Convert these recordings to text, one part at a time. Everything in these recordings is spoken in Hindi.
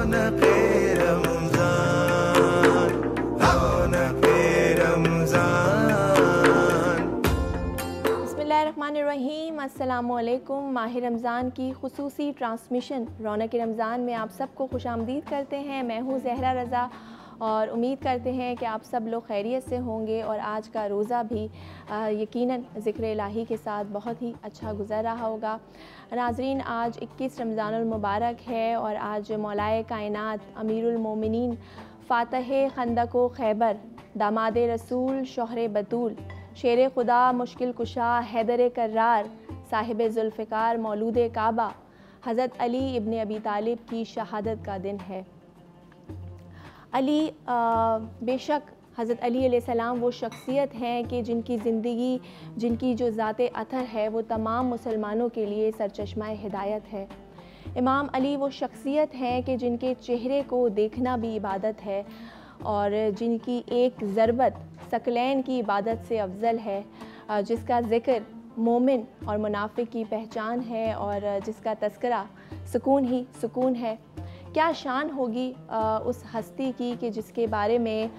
बिस्मिल्लाहिर्रहमानिर्रहीम। अस्सलामुअलैकुम। माह रमज़ान की खुसूसी ट्रांसमिशन रौनक रमज़ान में आप सबको खुशामदीद करते हैं। मैं हूँ ज़हरा रज़ा और उम्मीद करते हैं कि आप सब लोग खैरियत से होंगे और आज का रोज़ा भी यकीनन ज़िक्र इलाही के साथ बहुत ही अच्छा गुज़र रहा होगा। नाज़रीन, आज 21 रमज़ानुल मुबारक है और आज मौलाए कायनात अमीरुल मोमिनीन फ़ातिह खंदको खैबर दामाद रसूल शोहरे बतूल शेर खुदा मुश्किल कुशा हैदर कर्रार साहिब ज़ुल्फ़िकार मौलूद काबा हज़रत अली इब्न अबी तालिब की शहादत का दिन है। अली बेशक हज़रत अली अलैहिस्सलाम वो शख्सियत हैं कि जिनकी ज़िंदगी, जिनकी जो ज़ाते अथर है वो तमाम मुसलमानों के लिए सरचश्मा हिदायत है। इमाम अली वो शख्सियत हैं कि जिनके चेहरे को देखना भी इबादत है और जिनकी एक ज़रबत सकलैन की इबादत से अफजल है, जिसका ज़िक्र मोमिन और मुनाफिक की पहचान है और जिसका तज़किरा सुकून ही सुकून है। क्या शान होगी उस हस्ती की कि जिसके बारे में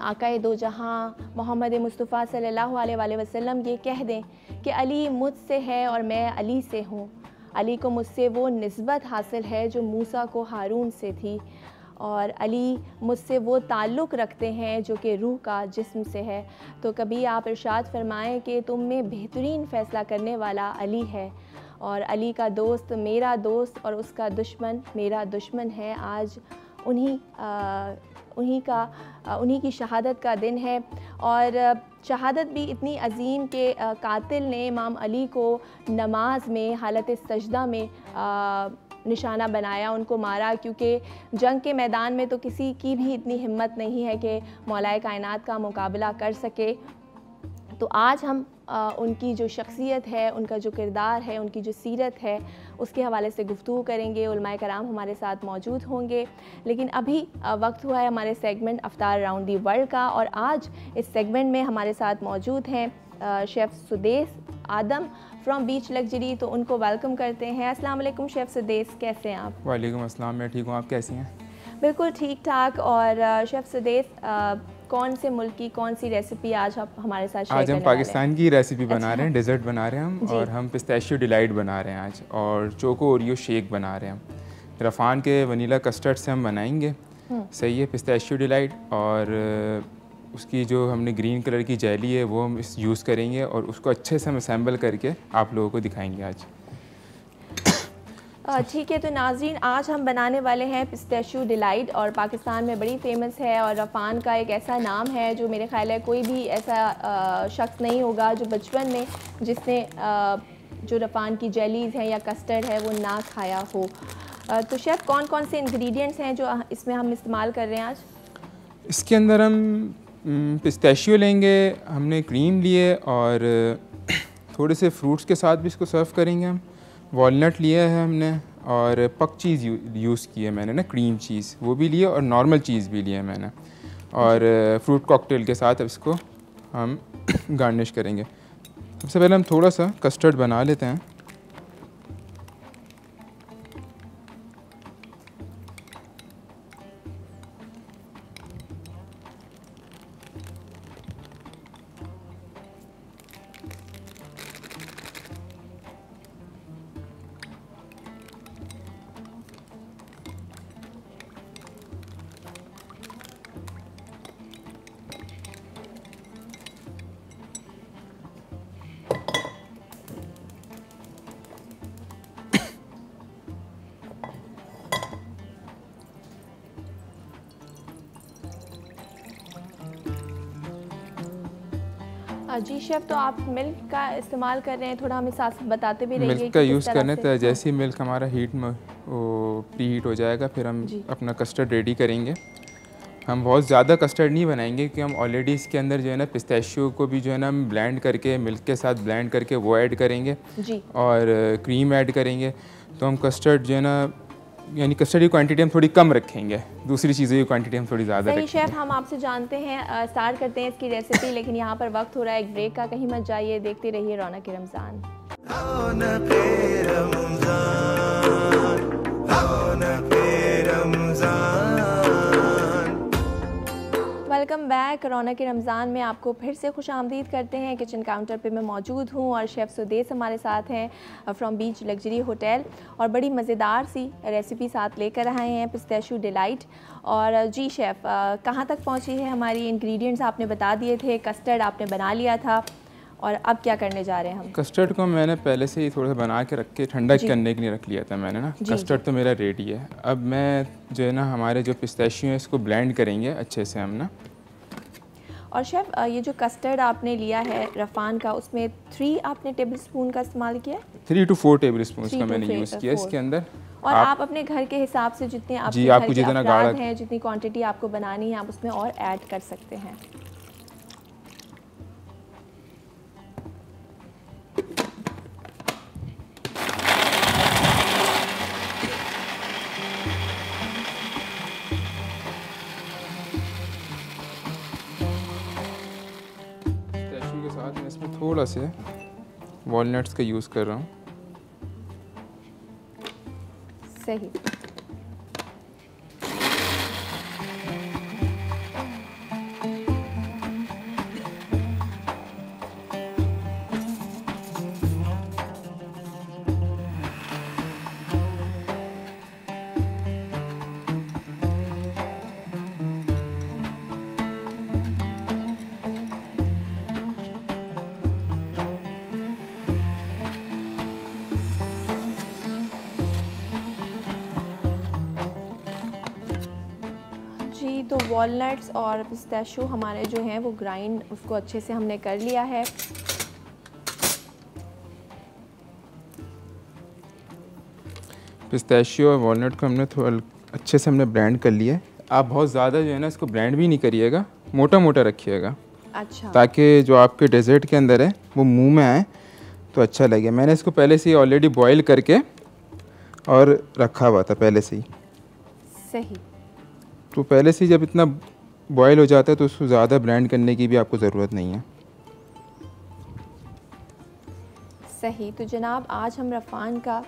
आकाए दो जहां मोहम्मद मुस्तफ़ा सल्लल्लाहु अलैहि वसल्लम ये कह दें कि अली मुझसे है और मैं अली से हूँ। अली को मुझसे वो निस्बत हासिल है जो मूसा को हारून से थी और अली मुझसे वो ताल्लुक़ रखते हैं जो कि रूह का जिस्म से है। तो कभी आप इरशाद फरमाएं कि तुम में बेहतरीन फ़ैसला करने वाला अली है और अली का दोस्त मेरा दोस्त और उसका दुश्मन मेरा दुश्मन है। आज उन्हीं की शहादत का दिन है और शहादत भी इतनी अजीम के कातिल ने इमाम अली को नमाज में हालत सजदा में निशाना बनाया, उनको मारा, क्योंकि जंग के मैदान में तो किसी की भी इतनी हिम्मत नहीं है कि मौलाए कायनात का मुकाबला कर सके। तो आज हम उनकी जो शख्सियत है, उनका जो किरदार है, उनकी जो सीरत है, उसके हवाले से गुफ्तगू करेंगे। उलमाए कराम हमारे साथ मौजूद होंगे। लेकिन अभी वक्त हुआ है हमारे segment Aftar around the world का और आज इस सेगमेंट में हमारे साथ मौजूद हैं chef Sudes Adam from beach luxury. तो उनको वेलकम करते हैं। अस्सलाम वालेकुम शेफ़ सुदेस, कैसे हैं आप? वालेकुम अस्सलाम, मैं ठीक हूँ, आप कैसी हैं? बिल्कुल ठीक ठाक। और शेफ़ सुदेस, कौन से मुल्क की कौन सी रेसिपी आज आप हमारे साथ शेयर आज हम पाकिस्तान की रेसिपी बना रहे हैं, डेज़र्ट बना रहे हैं हम, और हम पिस्ताशियो डिलाइट बना रहे हैं आज, और चोको ओरियो शेक बना रहे हैं हम। रफ़ान के वनीला कस्टर्ड से हम बनाएंगे, सही है, पिस्ताशियो डिलाइट। और उसकी जो हमने ग्रीन कलर की जेली है वो हम यूज़ करेंगे और उसको अच्छे से हम असेंबल करके आप लोगों को दिखाएंगे आज। ठीक है। तो नाज़रीन, आज हम बनाने वाले हैं पिस्ताशियो डिलाइट और पाकिस्तान में बड़ी फेमस है और रफ़ान का एक ऐसा नाम है जो मेरे ख्याल है कोई भी ऐसा शख्स नहीं होगा जो बचपन में जिसने जो रफ़ान की जेलीज़ हैं या कस्टर्ड है वो ना खाया हो। तो शेफ़, कौन कौन से इंग्रेडिएंट्स हैं जो इसमें हम इस्तेमाल कर रहे हैं आज? इसके अंदर हम पिस्ताशियो लेंगे, हमने क्रीम लिए और थोड़े से फ्रूट्स के साथ भी इसको सर्व करेंगे हम। वॉलनट लिया है हमने और पक चीज़ यूज़ की है मैंने ना, क्रीम चीज़ वो भी लिया और नॉर्मल चीज़ भी लिया है मैंने, और फ्रूट कॉकटेल के साथ अब इसको हम गार्निश करेंगे। सबसे पहले हम थोड़ा सा कस्टर्ड बना लेते हैं। जी शेफ़, तो आप मिल्क का इस्तेमाल कर रहे हैं, थोड़ा हमें साथ बताते भी रहिए। मिल्क का यूज़ करने तो जैसे ही मिल्क हमारा हीट में प्री हीट हो जाएगा फिर हम अपना कस्टर्ड रेडी करेंगे। हम बहुत ज़्यादा कस्टर्ड नहीं बनाएंगे क्योंकि हम ऑलरेडी इसके अंदर जो है ना पिस्ताशियो को भी जो है ना हम ब्लेंड करके मिल्क के साथ ब्लेंड करके वो ऐड करेंगे जी, और क्रीम ऐड करेंगे। तो हम कस्टर्ड जो है ना, यानी कस्टर्ड की क्वांटिटी हम थोड़ी कम रखेंगे, दूसरी चीज़ों की क्वांटिटी हम थोड़ी ज़्यादा रखेंगे। शेफ़, हम आपसे जानते हैं, स्टार्ट करते हैं इसकी रेसिपी, लेकिन यहाँ पर वक्त हो रहा है एक ब्रेक का। कहीं मत जाइए, देखते रहिए रौनक रमज़ान। रौनक रमज़ान, रौनक रमजान। Welcome back. रौनक रमज़ान में आपको फिर से खुश आमदीद करते हैं। किचन काउंटर पे मैं मौजूद हूँ और शेफ़ सुदेस हमारे साथ हैं फ्रॉम बीच लग्जरी होटल, और बड़ी मज़ेदार सी रेसिपी साथ लेकर आए हैं, पिस्ताशियो डिलाइट। और जी शेफ़, कहाँ तक पहुँची है हमारी? इंग्रेडिएंट्स आपने बता दिए थे, कस्टर्ड आपने बना लिया था, और अब क्या करने जा रहे हैं हम? कस्टर्ड को मैंने पहले से ही थोड़ा सा बना के रख के ठंडा करने के लिए रख लिया था मैंने ना। कस्टर्ड तो मेरा रेडी है। अब मैं जो है ना हमारे जो पिस्ताशियो है इसको ब्लेंड करेंगे अच्छे से हम ना। और शेफ़, ये जो कस्टर्ड आपने लिया है रफ़ान का, उसमें 3 आपने टेबल स्पून का इस्तेमाल किया? 3 to 4 टेबल स्पून का मैंने यूज़ किया इसके अंदर। और आप अपने घर के हिसाब से जितने आपके जी, घर आपको के जितना अफराद गाढ़ा हैं, जितनी क्वांटिटी आपको बनानी है, आप उसमें और ऐड कर सकते हैं। पिस्ताशियो के साथ मैं इसमें थोड़ा से वॉलनट्स का यूज़ कर रहा हूँ। सही। जी, तो वॉलनट्स और पिस्ताशियो हमारे जो हैं वो ग्राइंड, उसको अच्छे से हमने कर लिया है। पिस्ताशियो और वॉलनट को हमने थोड़ा अच्छे से हमने ब्लेंड कर लिया है। आप बहुत ज़्यादा जो है ना इसको ब्लेंड भी नहीं करिएगा, मोटा मोटा रखिएगा। अच्छा। ताकि जो आपके डेजर्ट के अंदर है वो मुंह में आए तो अच्छा लगे। मैंने इसको पहले से ही ऑलरेडी बॉईल करके और रखा हुआ था पहले से ही। सही। तो पहले से ही जब इतना बॉईल हो जाता है तो उसको ज़्यादा ब्लेंड करने की भी आपको ज़रूरत नहीं है। सही। तो जनाब, आज हम रफ़ान का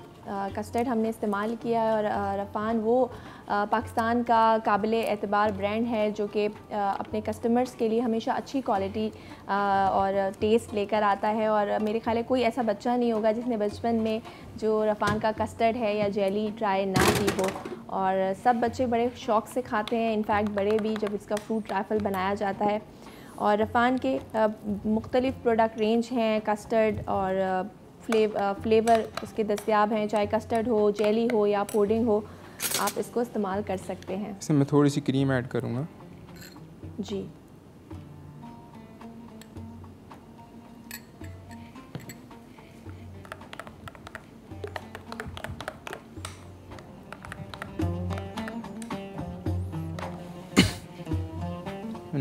कस्टर्ड हमने इस्तेमाल किया है, और रफ़ान वो पाकिस्तान का काबिल एतबार ब्रांड है जो कि अपने कस्टमर्स के लिए हमेशा अच्छी क्वालिटी और टेस्ट लेकर आता है। और मेरे ख्याल है कोई ऐसा बच्चा नहीं होगा जिसने बचपन में जो रफ़ान का कस्टर्ड है या जेली ट्राई ना की हो, और सब बच्चे बड़े शौक़ से खाते हैं। इनफैक्ट बड़े भी, जब इसका फ्रूट ट्राइफल बनाया जाता है। और रफ़ान के मुख्तलिफ़ प्रोडक्ट रेंज हैं, कस्टर्ड और फ्लेवर उसके दस्तयाब हैं, चाहे कस्टर्ड हो, जेली हो या पुडिंग हो, आप इसको इस्तेमाल कर सकते हैं। इसमें मैं थोड़ी सी क्रीम ऐड करूँगा। जी।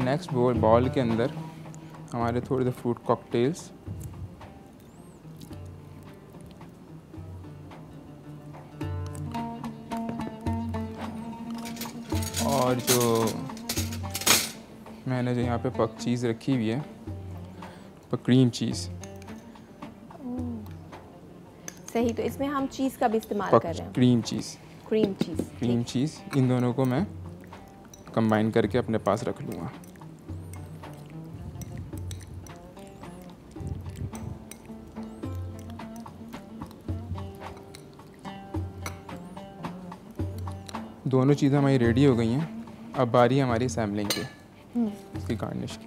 नेक्स्ट बॉल के अंदर हमारे थोड़े से फ्रूट कॉकटेल्स, और जो मैंने जो यहाँ पे पक चीज़ रखी हुई है, क्रीम चीज़। सही। तो इसमें हम चीज़ का भी इस्तेमाल कर रहे हैं। Cream cheese. Cream cheese. इन दोनों को मैं कंबाइन करके अपने पास रख लूँगा। दोनों चीज़ें हमारी रेडी हो गई हैं। अब बारी है हमारी सैम्पलिंग की, इसकी गार्निश की।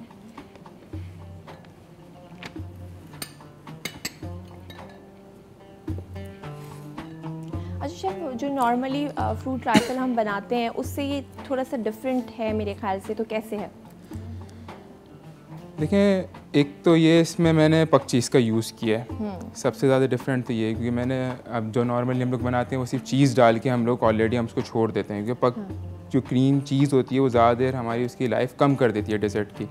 अच्छा शेफ, जो नॉर्मली फ्रूट ट्राइफल हम बनाते हैं उससे ये थोड़ा सा डिफरेंट है मेरे ख्याल से, तो कैसे है? देखें, एक तो ये इसमें मैंने पक चीज़ का यूज़ किया है। सबसे ज़्यादा डिफरेंट तो ये है, क्योंकि मैंने अब जो नॉर्मली हम लोग बनाते हैं वो सिर्फ चीज़ डाल के हम लोग ऑलरेडी हम उसको छोड़ देते हैं, क्योंकि जो क्रीम चीज़ होती है वो ज़्यादा देर हमारी उसकी लाइफ कम कर देती है डेजर्ट की।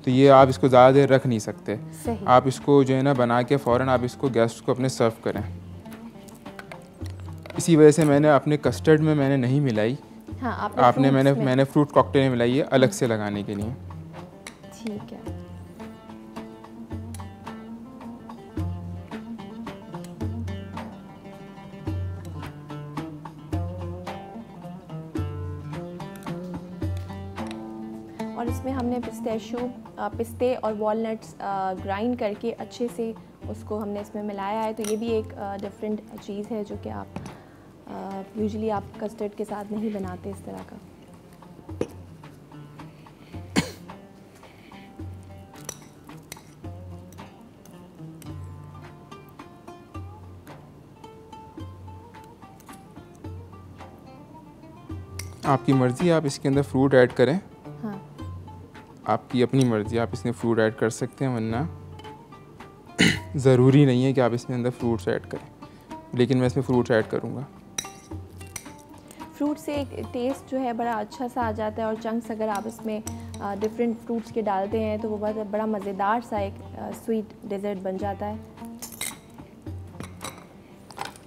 तो ये आप इसको ज़्यादा देर रख नहीं सकते। आप इसको जो है ना बना के फ़ौरन आप इसको गेस्ट को अपने सर्व करें। इसी वजह से मैंने अपने कस्टर्ड में मैंने नहीं मिलाई। हाँ, मैंने फ्रूट कॉकटेल में मिलाई है अलग से लगाने के लिए। ठीक है। और इसमें हमने पिस्ते और वॉलनट्स ग्राइंड करके अच्छे से उसको हमने इसमें मिलाया है। तो ये भी एक डिफरेंट चीज़ है जो कि आप यूजुअली आप कस्टर्ड के साथ नहीं बनाते इस तरह का। आपकी मर्ज़ी, आप इसके अंदर फ्रूट ऐड करें। हाँ, आपकी अपनी मर्ज़ी, आप इसमें फ्रूट ऐड कर सकते हैं, वरना ज़रूरी नहीं है कि आप इसमें अंदर फ्रूट्स ऐड करें, लेकिन मैं इसमें फ्रूट्स ऐड करूँगा। फ्रूट से एक टेस्ट जो है बड़ा अच्छा सा आ जाता है, और चंक्स अगर आप इसमें डिफरेंट फ्रूट्स के डालते हैं तो वो बहुत बड़ा मज़ेदार सा एक स्वीट डेज़र्ट बन जाता है।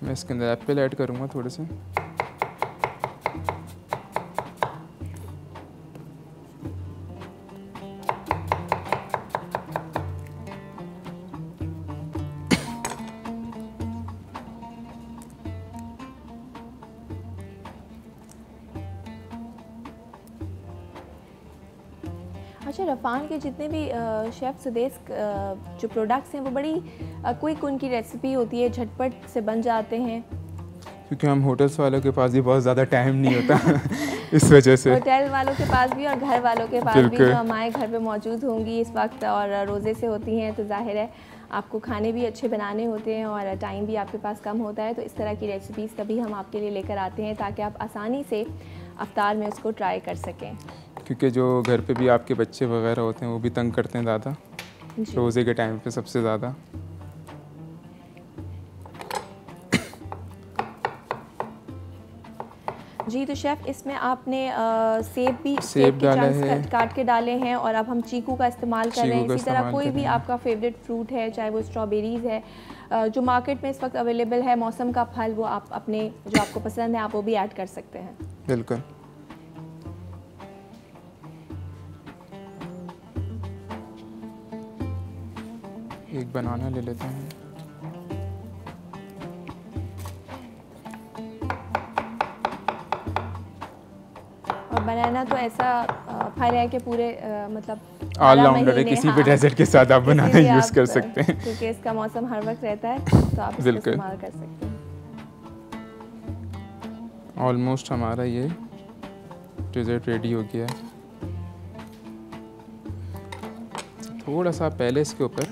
मैं इसके अंदर एप्पल ऐड करूँगा थोड़े से। अच्छा, रफ़ान के जितने भी शेफ़ सुदेश जो प्रोडक्ट्स हैं वो बड़ी क्विक उनकी रेसिपी होती है, झटपट से बन जाते हैं। क्योंकि हम होटल्स वालों के पास भी बहुत ज़्यादा टाइम नहीं होता इस वजह से। होटल वालों के पास भी और घर वालों के पास भी, जो हमारे घर पे मौजूद होंगी इस वक्त और रोज़े से होती हैं, तो ज़ाहिर है आपको खाने भी अच्छे बनाने होते हैं और टाइम भी आपके पास कम होता है। तो इस तरह की रेसिपीज़ कभी हम आपके लिए लेकर आते हैं ताकि आप आसानी से अफ्तार में उसको ट्राई कर सकें। क्योंकि जो घर पे भी आपके बच्चे वगैरह होते हैं वो भी तंग करते हैं ज़्यादा रोज़े के टाइम पे सबसे ज़्यादा। जी, तो शेफ़ इसमें आपने सेब भी सेब के डाला चंक्स है, काट के डाले हैं, और अब हम चीकू का इस्तेमाल कर रहे हैं। इसी तरह कोई भी आपका फेवरेट फ्रूट है, चाहे वो स्ट्रॉबेरीज़ है, जो मार्केट में इस वक्त अवेलेबल है, मौसम का फल, वो आप अपने जो आपको पसंद है आप वो भी ऐड कर सकते हैं। बिल्कुल। एक बनाना ले लेते हैं। और बनाना तो ऐसा फल है कि पूरे मतलब ऑलराउंडर है, किसी भी डेजर्ट के साथ आप बनाना यूज़ कर सकते हैं, क्योंकि इसका मौसम हर वक्त रहता है, तो आप इसका इस्तेमाल कर सकते हैं। ऑलमोस्ट हमारा ये डेजर्ट रेडी हो गया है। थोड़ा सा पहले इसके ऊपर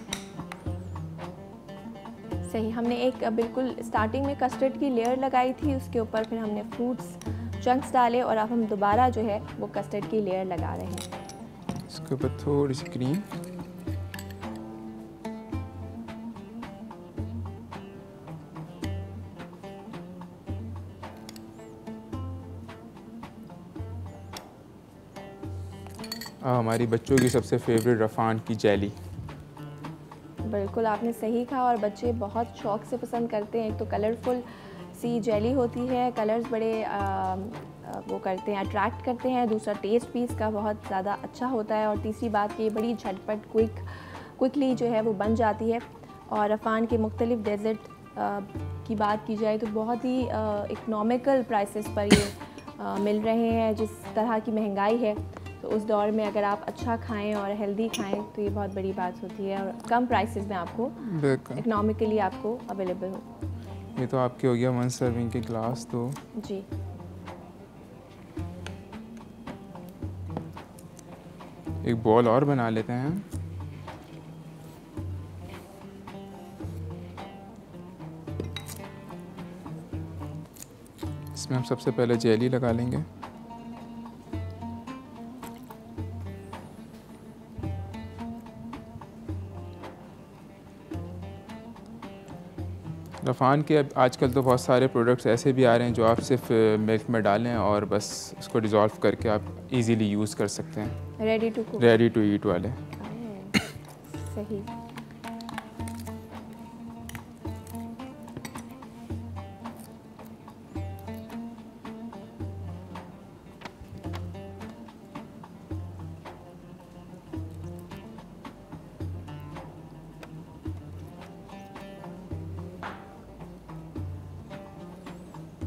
सही, हमने एक बिल्कुल स्टार्टिंग में कस्टर्ड की लेयर लगाई थी, उसके ऊपर फिर हमने फ्रूट्स चंक्स डाले, और अब हम दोबारा जो है वो कस्टर्ड की लेयर लगा रहे हैं। इसके ऊपर थोड़ी सी क्रीम, हमारी बच्चों की सबसे फेवरेट रफ़ान की जेली। बिल्कुल आपने सही कहा, और बच्चे बहुत शौक़ से पसंद करते हैं। एक तो कलरफुल सी जेली होती है, कलर्स बड़े वो करते हैं, अट्रैक्ट करते हैं। दूसरा टेस्ट भी इसका बहुत ज़्यादा अच्छा होता है, और तीसरी बात कि ये बड़ी झटपट क्विकली जो है वो बन जाती है। और रफ़ान के मुख्तलिफ़ डेज़र्ट की बात की जाए तो बहुत ही इकनॉमिकल प्राइसेस पर ये मिल रहे हैं। जिस तरह की महंगाई है, तो उस दौर में अगर आप अच्छा खाएं और हेल्दी खाएं तो ये बहुत बड़ी बात होती है, और कम प्राइसेस में आपको इकनॉमिकली आपको अवेलेबल हो। ये तो आपके हो गया 1 सर्विंग के ग्लास। तो जी, एक बॉल और बना लेते हैं। इसमें हम सबसे पहले जेली लगा लेंगे। रफ़ान के अब आजकल तो बहुत सारे प्रोडक्ट्स ऐसे भी आ रहे हैं जो आप सिर्फ मिल्क में डालें और बस उसको डिज़ोल्व करके आप इजीली यूज़ कर सकते हैं, रेडी टू ईट वाले। सही।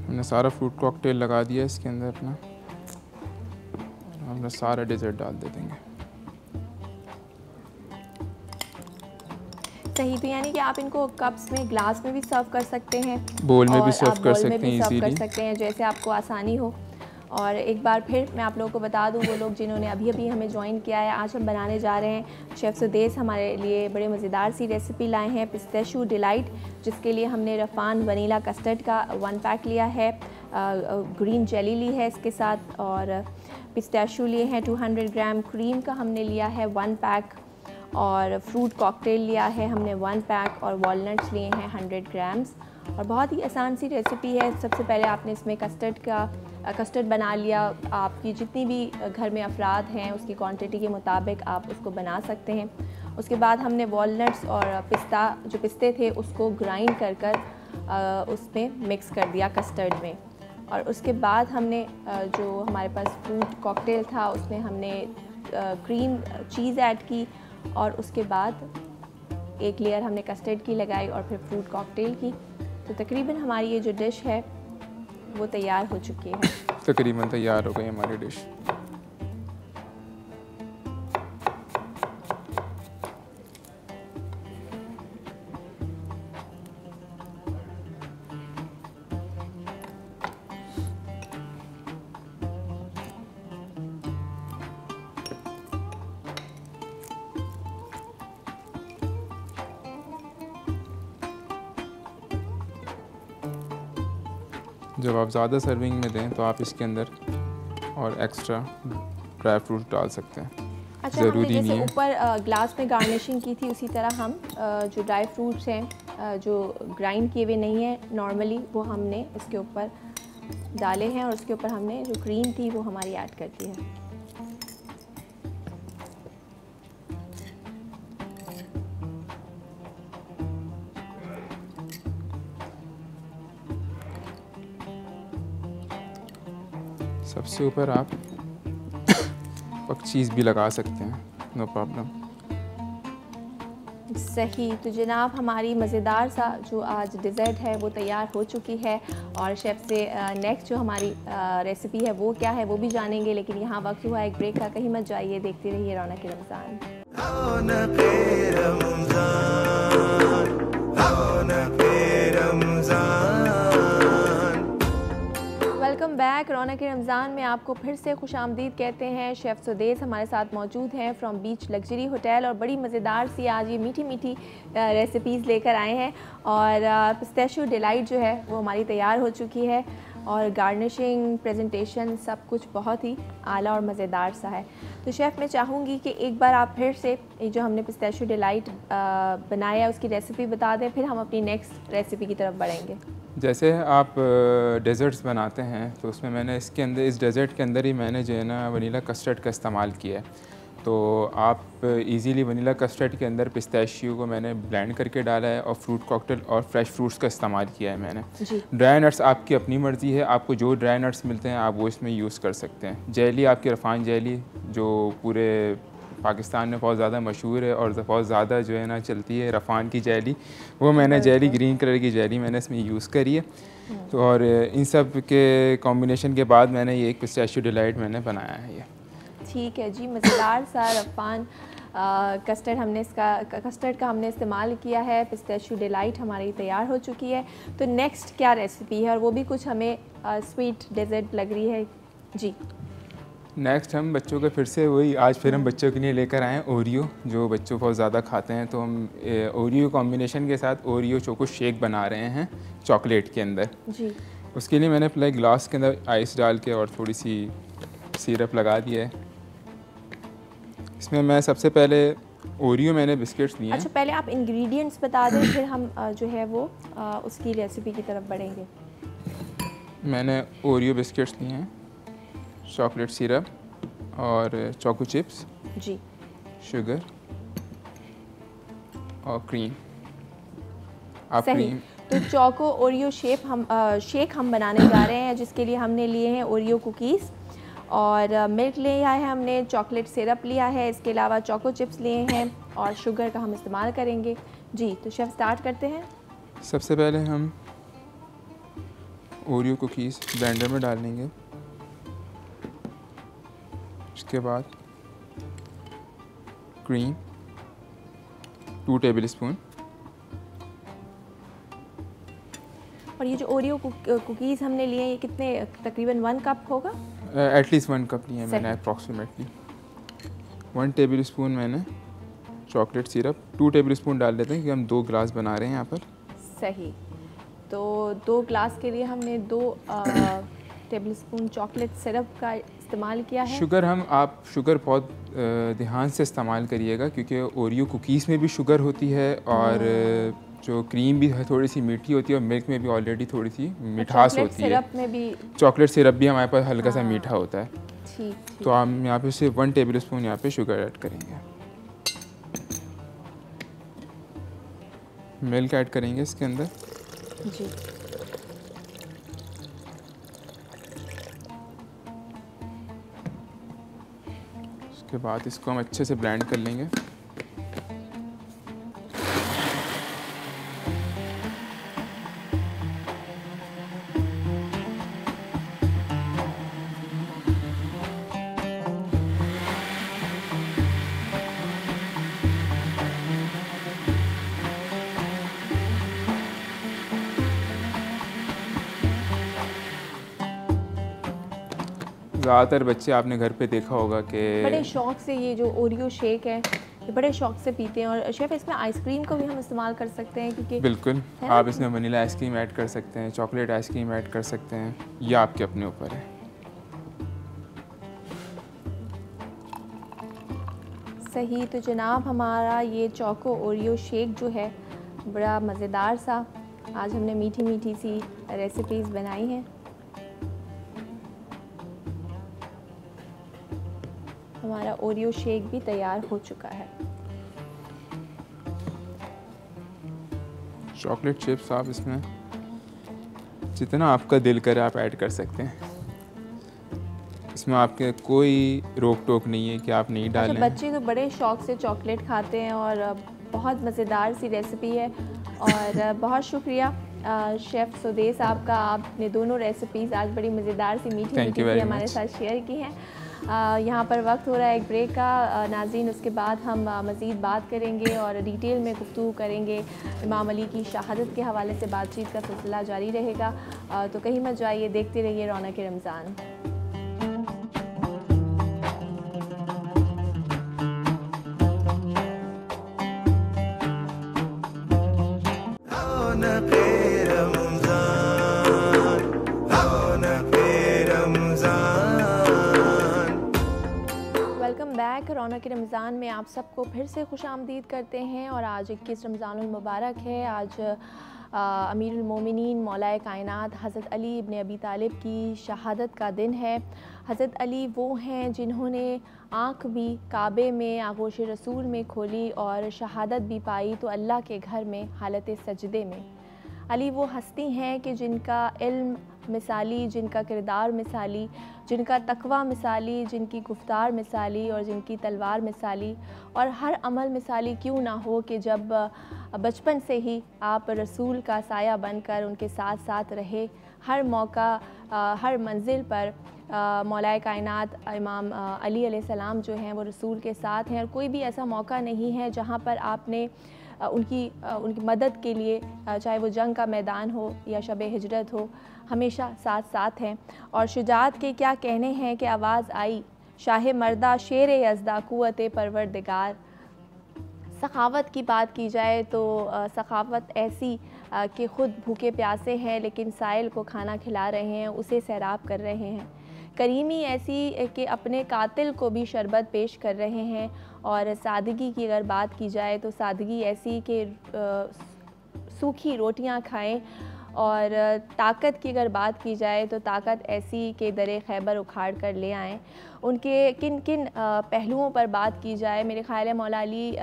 हमने सारा फ्रूट कॉकटेल लगा दिया इसके अंदर अपना। हम सारा डेजर्ट डाल दे देंगे। सही, तो यानी कि आप इनको कप्स में, ग्लास में भी सर्व कर सकते हैं, बोल में भी और सर्व आप कर बोल में सकते भी हैं सर्व कर इजीली। सकते हैं, जैसे आपको आसानी हो। और एक बार फिर मैं आप लोगों को बता दूं, वो लोग जिन्होंने अभी अभी हमें ज्वाइन किया है, आज हम बनाने जा रहे हैं, शेफ़ सुदेस हमारे लिए बड़े मज़ेदार सी रेसिपी लाए हैं, पिस्ताशियो डिलाइट, जिसके लिए हमने रफ़ान वनीला कस्टर्ड का 1 पैक लिया है, ग्रीन जेली ली है इसके साथ, और पिस्ताशियो लिए हैं 200 ग्राम, क्रीम का हमने लिया है 1 पैक, और फ्रूट कॉकटेल लिया है हमने 1 पैक, और वॉलनट्स लिए हैं 100 ग्राम्स। और बहुत ही आसान सी रेसिपी है। सबसे पहले आपने इसमें कस्टर्ड बना लिया, आपकी जितनी भी घर में अफराद हैं उसकी क्वांटिटी के मुताबिक आप उसको बना सकते हैं। उसके बाद हमने वॉलनट्स और पिस्ते थे उसको ग्राइंड कर उसमें मिक्स कर दिया कस्टर्ड में। और उसके बाद हमने जो हमारे पास फ्रूट कॉकटेल था उसमें हमने क्रीम चीज़ ऐड की, और उसके बाद एक लेयर हमने कस्टर्ड की लगाई और फिर फ्रूट कॉकटेल की। तो तकरीबन हमारी ये जो डिश है वो तैयार हो चुकी है। तकरीबन तैयार हो गई हमारी डिश। जब आप ज़्यादा सर्विंग में दें तो आप इसके अंदर और एक्स्ट्रा ड्राई फ्रूट डाल सकते हैं। अच्छा, ज़रूरी हमने नहीं जैसे है। ऊपर ग्लास में गार्निशिंग की थी, उसी तरह हम जो ड्राई फ्रूट्स हैं जो ग्राइंड किए हुए नहीं हैं नॉर्मली, वो हमने इसके ऊपर डाले हैं, और उसके ऊपर हमने जो क्रीम थी वो हमारी ऐड कर दी है। सबसे ऊपर आप चीज़ भी लगा सकते हैं, नो प्रॉब्लम। सही, तो जनाब हमारी मज़ेदार सा जो आज डिज़र्ट है वो तैयार हो चुकी है, और शेफ़ से नेक्स्ट जो हमारी रेसिपी है वो क्या है वो भी जानेंगे। लेकिन यहाँ वक्त हुआ एक ब्रेक का, कहीं मत जाइए, देखते रहिए रौनक रमज़ान। Welcome back. रौनक रमज़ान में आपको फिर से खुशामदीद कहते हैं। शेफ़ सुदेस हमारे साथ मौजूद हैं फ्रॉम बीच लग्जरी होटल, और बड़ी मज़ेदार सी आज ये मीठी मीठी रेसिपीज़ लेकर आए हैं। और पिस्ताशियो डिलाइट जो है वो हमारी तैयार हो चुकी है, और गार्निशिंग, प्रेजेंटेशन सब कुछ बहुत ही आला और मज़ेदार सा है। तो शेफ़ मैं चाहूँगी कि एक बार आप फिर से ये जो हमने पिस्ताशियो डिलाइट बनाया उसकी रेसिपी बता दें, फिर हम अपनी नेक्स्ट रेसिपी की तरफ बढ़ेंगे। जैसे आप डेज़र्ट्स बनाते हैं तो उसमें मैंने इसके अंदर, इस डेज़र्ट के अंदर ही मैंने जो है ना वनीला कस्टर्ड का इस्तेमाल किया है। तो आप इजीली वनीला कस्टर्ड के अंदर पिस्ताशियो को मैंने ब्लेंड करके डाला है, और फ्रूट कॉकटेल और फ्रेश फ्रूट्स का इस्तेमाल किया है मैंने। ड्राई नट्स आपकी अपनी मर्ज़ी है, आपको जो ड्राई नट्स मिलते हैं आप वो इसमें यूज़ कर सकते हैं। जेली आपकी रफ़ान जेली जो पूरे पाकिस्तान में बहुत ज़्यादा मशहूर है और बहुत ज़्यादा जो है ना चलती है, रफ़ान की जेली, वो मैंने जेली ग्रीन कलर की जेली मैंने इसमें यूज़ करी है। तो और इन सब के कॉम्बिनेशन के बाद मैंने ये एक पिस्ताशियो डिलाइट मैंने बनाया है। ये ठीक है जी, मज़ेदार सा रफ़ान कस्टर्ड का हमने इस्तेमाल किया है। पिस्ताशियो डिलाइट हमारी तैयार हो चुकी है। तो नेक्स्ट क्या रेसिपी है, और वो भी कुछ हमें स्वीट डेजर्ट लग रही है जी। नेक्स्ट हम बच्चों के फिर से वही, आज फिर हम बच्चों के लिए लेकर आए हैं ओरियो, जो बच्चों बहुत ज़्यादा खाते हैं। तो हम ओरियो कॉम्बिनेशन के साथ ओरियो चोको शेक बना रहे हैं चॉकलेट के अंदर जी। उसके लिए मैंने पहले ग्लास के अंदर आइस डाल के और थोड़ी सी सिरप लगा दिया है। इसमें मैं सबसे पहले ओरियो मैंने बिस्किट्स लिए हैं। अच्छा, पहले आप इंग्रेडिएंट्स बता दें, फिर हम जो है वो उसकी रेसिपी की तरफ बढ़ेंगे। मैंने ओरियो बिस्किट्स लिए हैं, चॉकलेट सिरप और चोको चिप्स जी, शुगर और क्रीम। आप सही। क्रीम तो चोको ओरियो शेक हम बनाने जा रहे हैं, जिसके लिए हमने लिए हैं ओरियो कुकीज़, और मिल्क लिया है हमने, चॉकलेट सिरप लिया है, इसके अलावा चोको चिप्स लिए हैं, और शुगर का हम इस्तेमाल करेंगे जी। तो शेफ़ स्टार्ट करते हैं। सबसे पहले हम ओरियो कुकीज़ ब्लेंडर में डाल लेंगे। उसके बाद क्रीम 2 टेबल स्पून। और ये जो ओरियो कुकीज़ हमने लिए ये कितने, तकरीबन 1 कप होगा? एटलीस्ट 1 कप लिए मैंने अप्रॉक्सीमेटली। 1 टेबल स्पून मैंने चॉकलेट सिरप, 2 टेबल स्पून डाल देते हैं क्योंकि हम 2 ग्लास बना रहे हैं यहाँ पर। सही, तो 2 ग्लास के लिए हमने 2 टेबल स्पून चॉकलेट सिरप का इस्तेमाल किया है। शुगर आप शुगर बहुत ध्यान से इस्तेमाल करिएगा क्योंकि ओरियो कुकीज़ में भी शुगर होती है और जो क्रीम भी है थोड़ी सी मीठी होती है और मिल्क में भी ऑलरेडी थोड़ी सी मिठास होती है। सिरप में भी चॉकलेट सिरप भी हमारे पास हल्का सा मीठा होता है। ठीक। तो हम यहाँ पे सिर्फ 1 टेबल स्पून यहाँ पे शुगर ऐड करेंगे। मिल्क ऐड करेंगे इसके अंदर जी। उसके बाद इसको हम अच्छे से ब्लेंड कर लेंगे। ज़्यादातर बच्चे आपने घर पे देखा होगा कि बड़े शौक से ये जो ओरियो शेक है ये बड़े शौक से पीते हैं। और शेफ़ इसमें आइसक्रीम को भी हम इस्तेमाल कर सकते हैं क्योंकि बिल्कुल आप इसमें वनीला आइसक्रीम ऐड कर सकते हैं, चॉकलेट आइसक्रीम ऐड कर सकते हैं, ये आपके अपने ऊपर है। सही, तो जनाब हमारा ये चोको ओरियो शेक जो है बड़ा मज़ेदार सा आज हमने मीठी मीठी सी रेसिपीज़ बनाई हैं। हमारा ओरियो शेक भी तैयार हो चुका है। चॉकलेट चिप्स आप इसमें जितना आपका दिल करे आप ऐड कर सकते हैं, इसमें आपके कोई रोक टोक नहीं है कि आप नहीं डालें। बच्चे तो बड़े शौक से चॉकलेट खाते हैं और बहुत मज़ेदार सी रेसिपी है। और बहुत शुक्रिया शेफ़ सुदेश साहब का, आपने दोनों रेसिपीज़ आज बड़ी मज़ेदार सी मीठी मीठी हमारे साथ शेयर की हैं। यहाँ पर वक्त हो रहा है एक ब्रेक का नाज़रीन, उसके बाद हम मज़ीद बात करेंगे और डिटेल में गुफ्तगू करेंगे। इमाम अली की शहादत के हवाले से बातचीत का सिलसिला जारी रहेगा, तो कहीं मत जाइए, देखते रहिए रौनक रमज़ान। रौनक रमज़ान में आप सबको फिर से खुशामदीद करते हैं। और आज 21 रमज़ानुल मुबारक है। आज अमीरुल मोमिनीन मौलाए कायनात हज़रत अली इब्न अबी तालिब की शहादत का दिन है। हज़रत अली वो हैं जिन्होंने आँख भी काबे में आगोश रसूल में खोली और शहादत भी पाई तो अल्लाह के घर में हालत सजदे में। अली वो हस्ती हैं कि जिनका इल्म मिसाली, जिनका किरदार मिसाली, जिनका तकवा मिसाली, जिनकी गुफ्तार मिसाली और जिनकी तलवार मिसाली, और हर अमल मिसाली क्यों ना हो कि जब बचपन से ही आप रसूल का साया बनकर उनके साथ साथ रहे। हर मौका हर मंजिल पर मौलाए कायनात इमाम अली अलैहिस्सलाम जो हैं वो रसूल के साथ हैं। और कोई भी ऐसा मौका नहीं है जहाँ पर आपने उनकी मदद के लिए, चाहे वो जंग का मैदान हो या शब हिजरत हो, हमेशा साथ साथ हैं। और शुजाअत के क्या कहने हैं कि आवाज़ आई शाह मर्दा शेर यज़दा कुव्वत परवरदिगार। सखावत की बात की जाए तो सखावत ऐसी कि ख़ुद भूखे प्यासे हैं लेकिन साइल को खाना खिला रहे हैं, उसे सैराब कर रहे हैं। करीमी ऐसी कि अपने कातिल को भी शरबत पेश कर रहे हैं। और सादगी की अगर बात की जाए तो सादगी ऐसी कि सूखी रोटियां खाएं। और ताकत की अगर बात की जाए तो ताकत ऐसी कि दरे खैबर उखाड़ कर ले आएँ। उनके किन किन पहलुओं पर बात की जाए, मेरे ख़्याल है मौला अली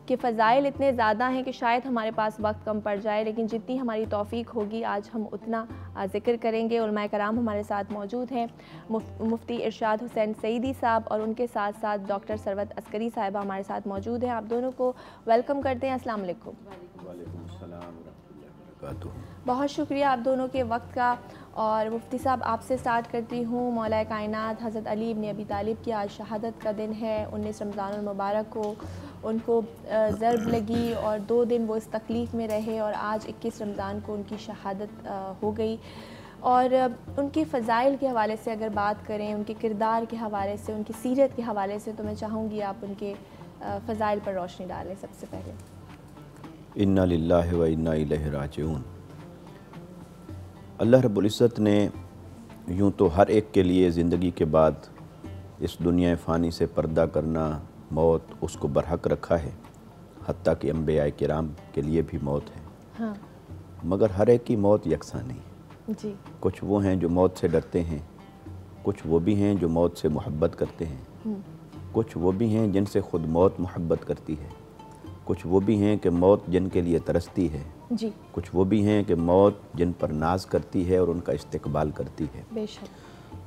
के फ़ज़ाइल इतने ज़्यादा हैं कि शायद हमारे पास वक्त कम पड़ जाए, लेकिन जितनी हमारी तौफ़ीक होगी आज हम उतना ज़िक्र करेंगे। उलमाए कराम हमारे साथ मौजूद हैं, मुफ्ती इरशाद हुसैन सईदी साहब और उनके साथ साथ डॉक्टर सरवत अस्करी साहिबा हमारे साथ मौजूद हैं। आप दोनों को वेलकम करते हैं। अस्सलाम वालेकुम। बहुत शुक्रिया आप दोनों के वक्त का। और मुफ्ती साहब आपसे स्टार्ट करती हूँ। मौला कायनात हज़रत अली इब्न अबी तालिब की आज शहादत का दिन है। 19 रमज़ानुल मुबारक को उनको ज़र्ब लगी और 2 दिन वो इस तकलीफ़ में रहे और आज 21 रमज़ान को उनकी शहादत हो गई। और उनकी फ़ज़ाइल के हवाले से अगर बात करें, उनके किरदार के हवाले से, उनकी सीरत के हवाले से, तो मैं चाहूँगी आप उनके फ़ज़ाइल पर रोशनी डालें सबसे पहले। इन्ना लिल्लाहि व इन्ना इलैहि राजिऊन। अल्लाह रब्बुल इज़्ज़त ने यूँ तो हर एक के लिए ज़िंदगी के बाद इस दुनिया फ़ानी से पर्दा करना, मौत, उसको बरहक रखा है। हत्ता कि अंबिया किराम के लिए भी मौत है। हाँ। मगर हर एक की मौत यकसा नहीं जी। कुछ वो हैं जो मौत से डरते हैं, कुछ वो भी हैं जो मौत से मोहब्बत करते हैं, कुछ वो भी हैं जिनसे ख़ुद मौत मोहब्बत करती है, कुछ वो भी हैं कि मौत जिनके लिए तरसती है जी। कुछ वो भी हैं कि मौत जिन पर नाज करती है और उनका इस्तकबाल करती है। बेशक।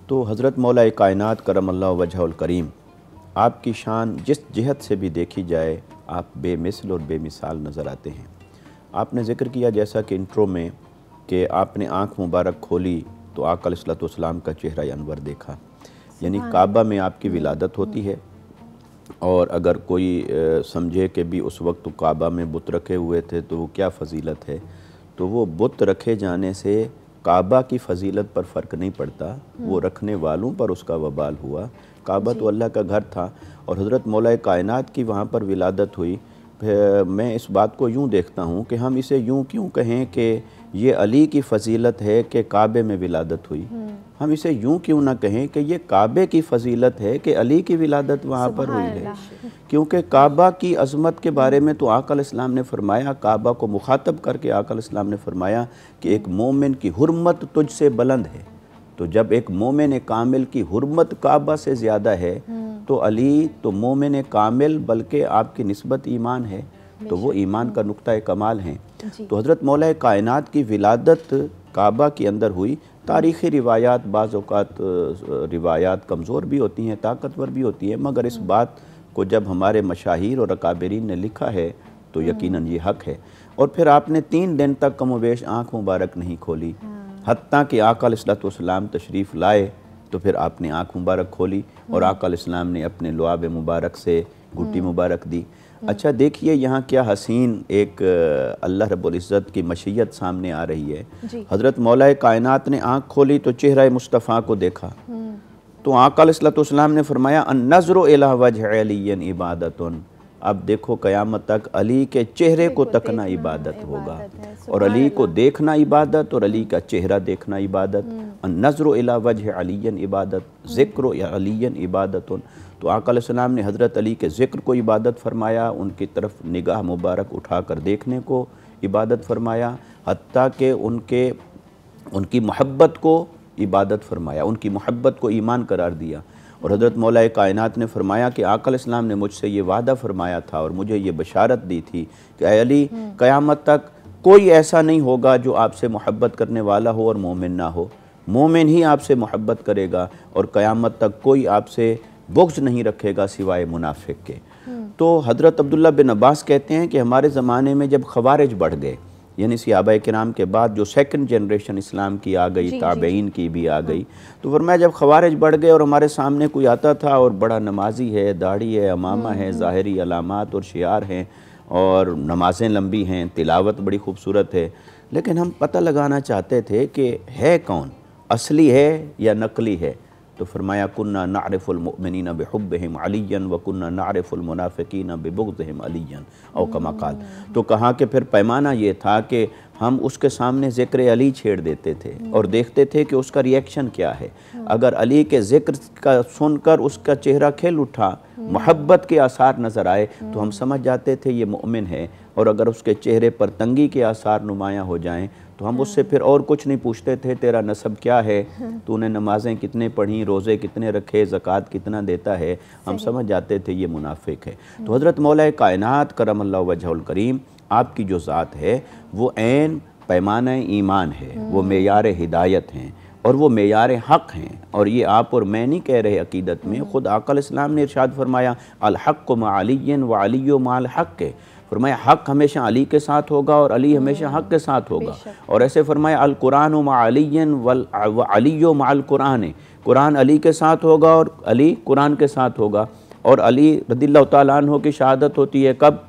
तो हज़रत मौला कायनात करमल्लाहु वजहुल करीम, आपकी शान जिस जहत से भी देखी जाए आप बेमिसल और बेमिसाल नज़र आते हैं। आपने ज़िक्र किया जैसा कि इंट्रो में कि आपने आँख मुबारक खोली तो आका अलैहिस्सलाम का चेहरा अनवर देखा, यानी काबा में आपकी विलादत होती है। और अगर कोई समझे कि भी उस वक्त तो काबा में बुत रखे हुए थे तो वो क्या फ़जीलत है, तो वो बुत रखे जाने से काबा की फ़जीलत पर फ़र्क नहीं पड़ता, वो रखने वालों पर उसका वबाल हुआ। काबा तो अल्लाह का घर था और हज़रत मौला कायनात की वहाँ पर विलादत हुई। मैं इस बात को यूँ देखता हूँ कि हम इसे यूँ क्यों कहें कि ये अली की फ़जीलत है कि काबे में विलादत हुई। हम इसे यूँ क्यों ना कहें कि ये काबे की फ़जीलत है कि अली की विलादत वहाँ पर हुई है, क्योंकि काबा की अज़मत के बारे में तो आका अलैहिस्सलाम ने फरमाया, काबा को मुखातब करके आका अलैहिस्सलाम ने फरमाया कि एक मोमिन की हुर्मत तुझसे बुलंद है। तो जब एक मोमिन कामिल की हुर्मत काबा से ज़्यादा है तो अली तो मोमिन कामिल बल्कि आपकी निस्बत ईमान है, तो वो ईमान का नुक्ता कमाल हैं। तो हज़रत मौला कायनात की विलादत काबा के अंदर हुई। तारीख़ी रिवायात बाज़ औक़ात रिवायात कमज़ोर भी होती हैं, ताकतवर भी होती हैं, मगर इस बात को जब हमारे मशाहिर और अकाबरीन ने लिखा है तो यकीनन ये हक़ है। और फिर आपने 3 दिन तक कमोबेश आँख मुबारक नहीं खोली, हत्ता कि आका अलैहिस्सलाम तशरीफ़ लाए तो फिर आपने आँख मुबारक खोली और आका अलैहिस्सलाम ने अपने लुआब मुबारक से घुट्टी मुबारक दी। अच्छा देखिए यहाँ क्या हसीन एक अल्लाह रब्बुल इज़्ज़त की मशीयत सामने आ रही है। हज़रत मौला कायनात ने आँख खोली तो चेहरा मुस्तफ़ा को देखा, तो आका अलैहिस्सलाम ने फरमाया अन-नज़्रु इला वजहि अलिय्यिन इबादतुन। अब देखो क़यामत तक अली के चेहरे को तकना इबादत होगा, और अली को देखना इबादत और अली का चेहरा देखना इबादत। अन-नज़्रु इला वजहि अलिय्यिन इबादत, ज़िक्र अलिय्यिन इबादतुन। तो आका अलैहिस्सलाम ने हज़रत अली के ज़िक्र को इबादत फरमाया, उनकी तरफ निगाह मुबारक उठाकर देखने को इबादत फरमाया, हत्ता कि उनकी मोहब्बत को इबादत फरमाया, उनकी मोहब्बत को ईमान करार दिया। और हज़रत मौला कायनात ने फरमाया कि आका अलैहिस्सलाम ने मुझसे ये वादा फरमाया था और मुझे ये बशारत दी थी कि ऐ अली, क़यामत तक कोई ऐसा नहीं होगा जो आपसे मोहब्बत करने वाला हो और मोमिन ना हो, मोमिन ही आपसे मोहब्बत करेगा, और क़यामत तक कोई आपसे बुग़्ज़ नहीं रखेगा सिवाय मुनाफिक के। तो हज़रत अब्दुल्ला बिन अब्बास कहते हैं कि हमारे ज़माने में जब ख़वारिज बढ़ गए, यानी सहाबाए किराम के बाद जो सेकंड जनरेशन इस्लाम की आ गई, ताबईन की भी आ गई, तो फरमाया जब ख़वारिज बढ़ गए और हमारे सामने कोई आता था और बड़ा नमाजी है, दाढ़ी है, अमामा है, ज़ाहिरी अलामात और शियार हैं और नमाज़ें लंबी हैं, तिलावत बड़ी खूबसूरत है, लेकिन हम पता लगाना चाहते थे कि है कौन, असली है या नकली है। तो फरमाया कुन्ना नारिफुल मुमिनीन बिहुब्बिहिम अलिय्यन व कुन्ना नारिफुल मुनाफिकीन बिबुग़्ज़िहिम अलिय्यन औ कमा क़ाल। तो कहा कि फिर पैमाना ये था कि हम उसके सामने ज़िक्र अली छेड़ देते थे और देखते थे कि उसका रिएक्शन क्या है। अगर अली के ज़िक्र का सुनकर उसका चेहरा खिल उठा, मोहब्बत के आसार नज़र आए, तो हम समझ जाते थे ये मोमिन है, और अगर उसके चेहरे पर तंगी के आसार नुमायाँ हो जाएँ तो हम उससे फिर और कुछ नहीं पूछते थे, तेरा नसब क्या है, तूने नमाज़ें कितने पढ़ी, रोज़े कितने रखे, ज़कात कितना देता है, हम समझ जाते थे ये मुनाफिक है। तो हज़रत मौला कायनात करमल्लाहु वजहुल करीम, आपकी जो ज़ात है वो ऐन पैमाना ईमान है, वो मेयार हिदायत हैं और वो मेयार हक़ हैं। और ये आप और मैं नहीं कह रहे अक़ीदत में, ख़ुद आका अलैहिस्सलाम ने इरशाद फरमाया अल हक़्क़ु मअ अलिय्यिन व अलिय्यु मअल हक़्क़। फरमाया हक़ हमेशा अली के साथ होगा और अली हमेशा हक़ के साथ होगा। और ऐसे फरमाया अल कुरान मा अलियन वल अलियो माल कुरान, कुरान अली के साथ होगा और अली कुरान के साथ होगा। और अली रज़ियल्लाहु ताला अन्हु की शहादत होती है कब?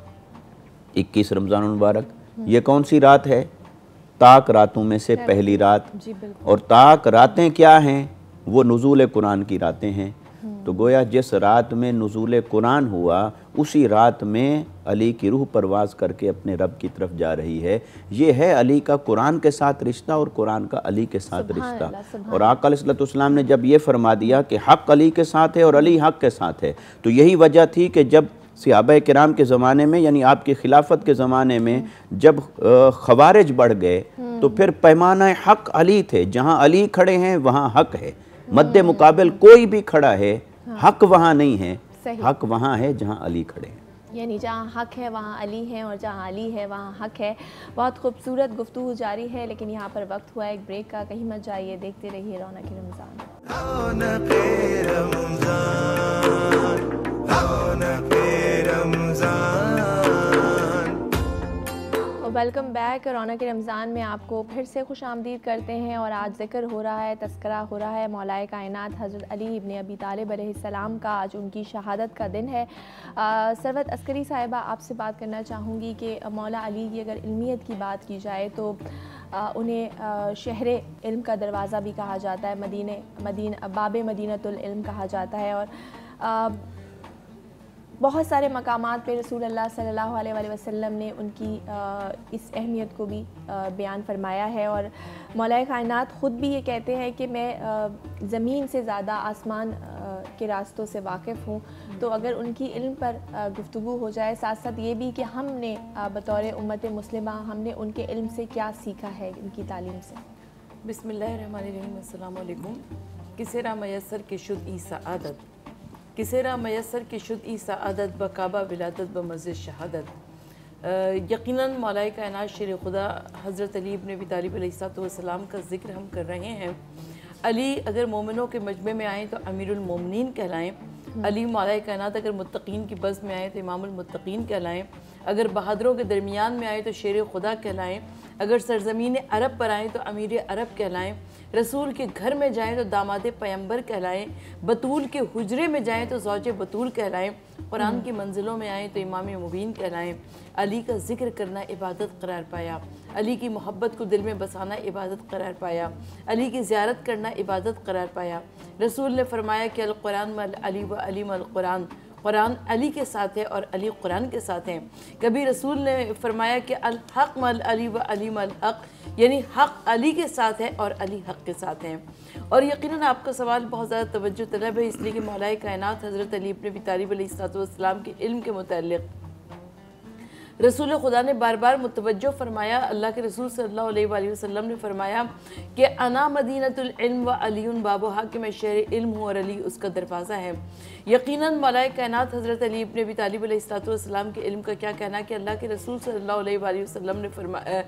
21 रमज़ान मुबारक। ये कौन सी रात है? ताक रातों में से पहली रात। और ताक रातें क्या हैं? वो नुज़ूल कुरान की रातें हैं। तो गोया जिस रात में नुज़ूल कुरान हुआ उसी रात में अली की रूह परवाज़ करके अपने रब की तरफ जा रही है। ये है अली का कुरान के साथ रिश्ता और कुरान का अली के साथ रिश्ता। और आका अलैहिस्सलाम ने जब ये फरमा दिया कि हक़ अली के साथ है और अली हक़ के साथ है, तो यही वजह थी कि जब सहाबा किराम के ज़माने में यानी आपकी खिलाफत के ज़माने में जब खवारिज बढ़ गए तो फिर पैमाना हक़ अली थे। जहाँ अली खड़े हैं वहाँ हक़ है, मद्दे मुकाबिल कोई भी खड़ा है हक़ वहाँ नहीं है, हक़ वहाँ है जहाँ अली खड़े हैं। यानी जहाँ हक़ है वहाँ अली है और जहाँ अली है वहाँ हक़ है। बहुत खूबसूरत गुफ्तगू जारी है, लेकिन यहाँ पर वक्त हुआ एक ब्रेक का। कहीं मत जाइए, देखते रहिए रौनक रमज़ान। Welcome back. रौनक रमज़ान में आपको फिर से खुश आमदीद करते हैं और आज ज़िक्र हो रहा है, तस्करा हो रहा है मौलाए कायनात हज़रत अली इब्न अबी तालिब अलैहिस्सलाम का। आज उनकी शहादत का दिन है। सरवत अस्करी साहिबा, आपसे बात करना चाहूँगी कि मौला अली की अगर इल्मियत की बात की जाए तो उन्हें शहर इल्म का दरवाज़ा भी कहा जाता है, बाब मदीनतुल इल्म कहा जाता है। और बहुत सारे मकामात पे रसूल अल्लाह सल्लल्लाहु अलैहि वसल्लम ने उनकी इस अहमियत को भी बयान फरमाया है। और मौलाए कायनात ख़ुद भी ये कहते हैं कि मैं ज़मीन से ज़्यादा आसमान के रास्तों से वाकिफ़ हूँ। तो अगर उनकी इल्म पर गुफ्तगू हो जाए, साथ साथ ये भी कि हमने बतौर उम्मत मुस्लिमा हमने उनके इल्म से क्या सीखा है, उनकी तालीम से। बिस्मिल्लाहिर्रहमानिर्रहीम। अस्सलाम वालेकुम। किसेरा मयसर की शुद्ध ई सआदत, किसेरा मयसर की शुद्ध ई सआदत बकाबा विलादत ब मस्जिद शहादत। यकीनन मौलाए कायनात शेर खुदा हज़रत अली इब्न अबी तालिब अलैहिस्सलाम का ज़िक्र हम कर रहे हैं। अली अगर मोमिनों के मजमे में आएँ तो अमीरुल मोमिनीन कहलाएँ। अली मौलाए कायनात अगर मुत्तकीन की बज़्म में आए तो इमामुल मुत्तकीन कहलाएँ। अगर बहादुरों के दरमियान में आए तो शेर खुदा कहलाएँ। अगर सरज़मीन अरब पर आएँ तो अमीर अरब कहलाएँ। रसूल के घर में जाएँ तो दामाद पैगंबर कहलाएँ। बतूल के हुजरे में जाएँ तो ज़ौजे बतूल कहलाएँ। कुरान की मंजिलों में आएँ तो इमाम मुबीन कहलाएँ। अली का ज़िक्र करना इबादत करार पाया, अली की मोहब्बत को दिल में बसाना इबादत करार पाया, अली की ज़ियारत करना इबादत करार पाया। रसूल ने फरमाया कि अल कुरान मल अली व अली मल कुरान, कुरान अली के साथ है और अली कुरान के साथ हैं। कभी रसूल ने फरमाया कि अल हक़ मल अली व अली मल हक़, यानी हक़ अली के साथ है और अली हक़ के साथ हैं। और यकीनन आपका सवाल बहुत ज़्यादा तवज्जो तलब है, इसलिए कि मौलाए कायनात हज़रत अली इब्न अबी तालिब अलैहिस्सलाम के इल्म के मुताल्लिक़ रसूल खुदा ने बार बार मुतवज्जो फरमाया। अल्लाह के रसूल सल्लल्लाहु अलैहि वसल्लम ने फरमाया कि अना मदीनतुल इल्म व अलीउन बाबुहा, कि मैं शहर इल्म हूँ और अली उसका दरवाज़ा है। यकीनन मौलाए कायनात हज़रत अली इब्न अबी तालिब अलैहिस्सलाम के इल्म का क्या कहना कि अल्लाह के रसूल सल्लल्लाहु अलैहि वसल्लम ने फरमाया,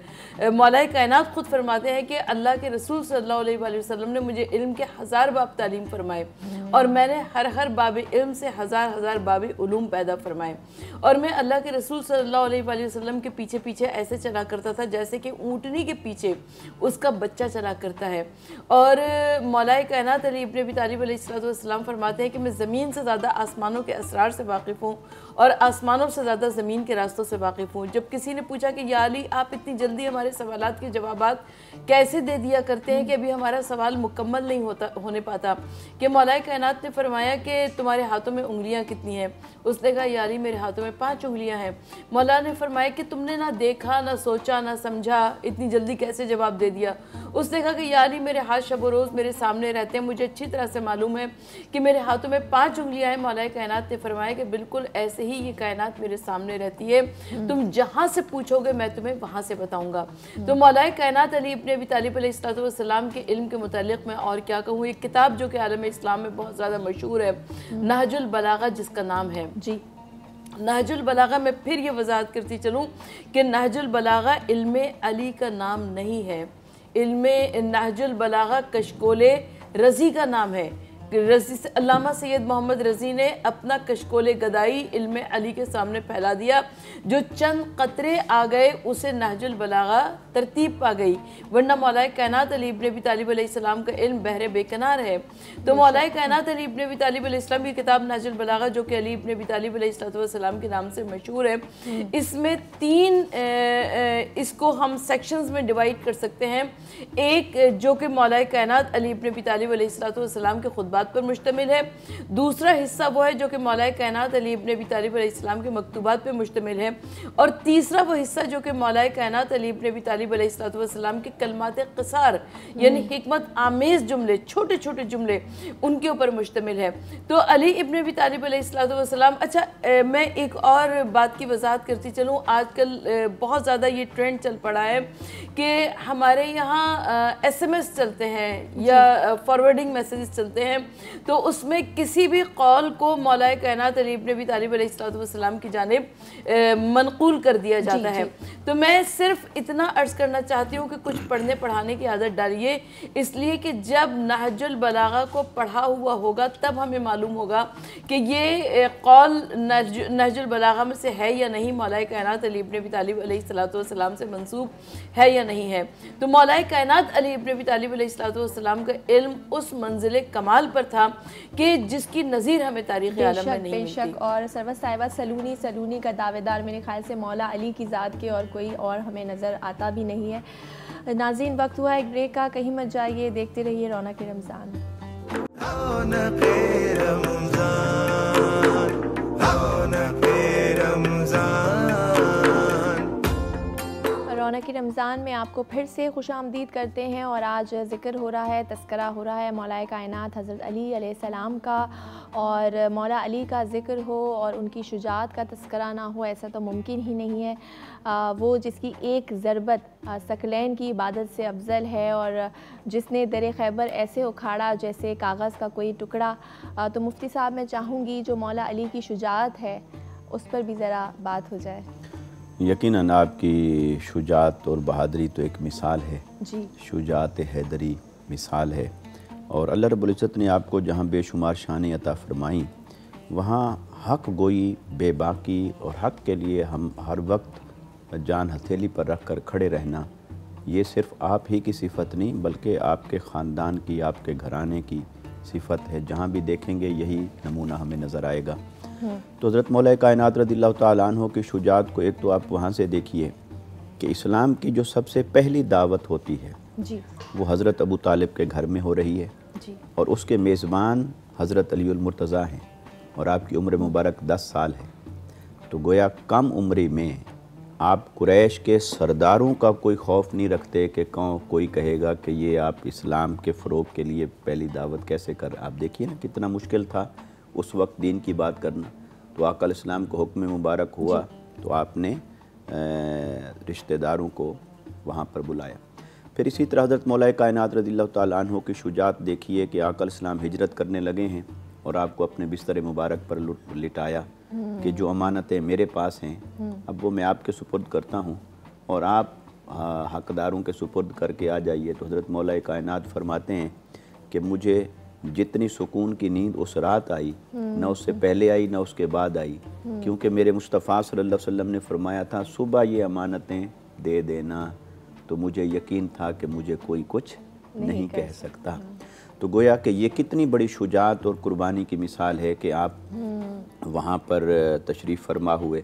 मौलाए कायनात ख़ुद फरमाते हैं कि अल्लाह के रसूल सल्लल्लाहु अलैहि वसल्लम ने मुझे इल्म के 1000 बाब तालीम फरमाए और मैंने हर बाब इल्म से 1000 बाब उलूम पैदा फरमाए। और मैं अल्लाह के रसूल सल्लल्लाहु अलैहि वसल्लम के पीछे पीछे ऐसे चला करता था जैसे कि ऊँटनी के पीछे उसका बच्चा चला करता है। और मौलाए कायनात अली इब्न अबी तालिब अलैहिस्सलाम फरमाते हैं कि मैं ज़मीन से ज़्यादा आसमानों के असरार से वाकिफ़ हूँ और आसमानों से ज़्यादा ज़मीन के रास्तों से वाकिफ़ हूँ। जब किसी ने पूछा कि या अली, आप इतनी जल्दी हमारे सवालात के जवाबात कैसे दे दिया करते हैं कि अभी हमारा सवाल मुकम्मल नहीं होने पाता, कि मौलाए कायनात ने फरमाया कि तुम्हारे हाथों में उंगलियां कितनी हैं? उसने कहा या अली, मेरे हाथों में 5 उंगलियां हैं। मौला ने फरमाया कि तुमने ना देखा, ना सोचा, ना समझा, इतनी जल्दी कैसे जवाब दे दिया? उसने कहा कि या अली, मेरे हाथ शब व रोज़ मेरे सामने रहते हैं, मुझे अच्छी तरह से मालूम है कि मेरे हाथों में 5 उंगलियां हैं। मौलाए कायनात ने फरमाया कि बिल्कुल ऐसे ही ये कायनात मेरे सामने रहती है, तुम जहाँ से पूछोगे मैं तुम्हें वहाँ से बताऊँगा। तो मौलाए कायनात अली इब्न अबी तालिब अलैहिस्सलाम के इल्म के मुतालिक मैं और क्या कहूँ। एक किताब जो कि आलम इस्लाम में बहुत ज़्यादा मशहूर है, नहजुल बलागा जिसका नाम है जी। नहजुल बलागा में फिर ये वजाहत करती चलूँ कि नहजुल बलागा इल्म अली का नाम नहीं है, इल्म नहजुल बलागा कशकोले रज़ी का नाम है। अल्लामा सैयद मोहम्मद रज़ी ने अपना कशकोले गदाई इल्म अली के सामने फैला दिया। जो चंद कतरे आ गए उसे नहजुल बलागा तरतीब पा गई, वरना मौलाए कायनात अली इब्न अबी तालिब अलैहिस्सलाम का इल्म बहरे बेकनार है। तो मौलाए कायनात अली इब्न अबी तालिब अलैहिस्सलाम की किताब नहजुल बलागा, जो कि अली इब्न अबी तालिब अलैहिस्सलाम के नाम से मशहूर है, इसमें तीन इसको हम सेक्शंस में डिवाइड कर सकते हैं। एक जो कि मौलाए कायनात अली इब्न अबी तालिब अलैहिस्सलाम के खुतबात पर मुश्तमिल है, दूसरा हिस्सा वो है जो कि मौलाए कायनात अली इब्न अबी तालिब अलैहिस्सलाम के मकतूबात पर मुश्तमिल है, और तीसरा वो हिस्सा जो कि मौलाए कायनात अली इब्न अबी तालिब अलैहिस्सलाम के कलमात क़िसार यानी हिकमत आमेज़ जुमले, छोटे छोटे जुमले, उनके ऊपर मुश्तमिल है। तो अली इब्न अबी तालिब अलैहिस्सलाम, अच्छा मैं एक और बात की वजाहत करती चलूँ। आजकल बहुत ज़्यादा ये ट्रेंड चल पड़ा है कि हमारे यहाँ SMS चलते हैं या फॉरवर्डिंग मैसेजेस चलते हैं, तो उसमें किसी भी कौल को मौलाए कायनात अली इब्न अबी तालिब अलैहिस्सलाम की जानिब मनकूल कर दिया जाता है। तो मैं सिर्फ इतना अर्ज़ करना चाहती हूँ कि कुछ पढ़ने पढ़ाने की आदत डालिए, इसलिए कि जब नहजुल बलागा को पढ़ा हुआ होगा तब हमें मालूम होगा कि ये कौल नहजुल बलागा में से है या नहीं, मौलाए कायनात अली इब्न अबी तालिब अलैहिस्सलाम से मंसूब है या नहीं है। तो मौलाए कायनात अली इब्न अबी तालिब अलैहिस्सलाम का इल्म उस मंजिल कमाल पर था कि जिसकी नज़ीर हमें तारीख़ आलम में नहीं मिलती। बेशक, और सरवत साहिबा सलूनी का दावेदार मेरे ख्याल से मौला अली की ज़ात के और कोई और हमें नज़र आता भी नहीं है। नाज़रीन, वक्त हुआ एक ब्रेक का, कहीं मत जाइए, देखते रहिए रौनक रमज़ान। रौनक रमज़ान में आपको फिर से खुशामदीद करते हैं, और आज ज़िक्र हो रहा है, तस्करा हो रहा है मौलाए कायनात हज़रत अली अलैहिस्सलाम का। और मौला अली का ज़िक्र हो और उनकी शुजाअत का तस्करा ना हो, ऐसा तो मुमकिन ही नहीं है। वो जिसकी एक ज़रबत सकलैन की इबादत से अफजल है, और जिसने दर खैबर ऐसे उखाड़ा जैसे कागज़ का कोई टुकड़ा। तो मुफ्ती साहब, मैं चाहूँगी जो मौला अली की शुजाअत है उस पर भी ज़रा बात हो जाए। यकीनन आपकी शुजाअत और बहादरी तो एक मिसाल है जी, शुजाअत हैदरी मिसाल है, और अल्लाह रब्बुल इज़्ज़त ने आपको जहाँ बेशुमार शानें अता फरमाई, वहाँ हक़ गोई बेबाकी और हक़ के लिए हम हर वक्त जान हथेली पर रख कर खड़े रहना, ये सिर्फ़ आप ही की सिफ़त नहीं बल्कि आपके ख़ानदान की, आपके घराने की सिफ़त है। जहाँ भी देखेंगे यही नमूना हमें नज़र आएगा। तो हज़रत मौला कायनात रज़ियल्लाहु ताला अन्हु की शुजाअत को एक तो आप वहाँ से देखिए कि इस्लाम की जो सबसे पहली दावत होती है जी, वो हज़रत अबू तालिब के घर में हो रही है जी, और उसके मेज़बान हज़रत अलीउल मुर्तज़ा हैं, और आपकी उम्र मुबारक 10 साल है। तो गोया कम उम्री में आप कुरैश के सरदारों का कोई खौफ नहीं रखते कि कोई कहेगा कि ये आप इस्लाम के फ़रोग़ के लिए पहली दावत कैसे कर। आप देखिए ना कितना मुश्किल था उस वक्त दीन की बात करना। तो आका अलैहिस्सलाम को हुक्म मुबारक हुआ तो आपने रिश्तेदारों को वहाँ पर बुलाया। फिर इसी तरह हज़रत मौला कायनात रज़ियल्लाहु ताला अन्हु की शुजाअत देखिए कि आका अलैहिस्सलाम हिजरत करने लगे हैं और आपको अपने बिस्तर मुबारक पर लिटाया कि जो अमानतें मेरे पास हैं अब वो मैं आपके सुपुर्द करता हूँ और आप हक़दारों के सुपुर्द करके आ जाइए। तो हज़रत मौला कायनात फरमाते हैं कि मुझे जितनी सुकून की नींद उस रात आई न उससे पहले आई न उसके बाद आई, क्योंकि मेरे मुस्तफ़ा सल्लल्लाहु अलैहि वसल्लम ने फरमाया था सुबह ये अमानतें दे देना, तो मुझे यकीन था कि मुझे कोई कुछ नहीं कह सकता। तो गोया कि ये कितनी बड़ी शुजाअत और कुर्बानी की मिसाल है कि आप वहाँ पर तशरीफ़ फरमा हुए।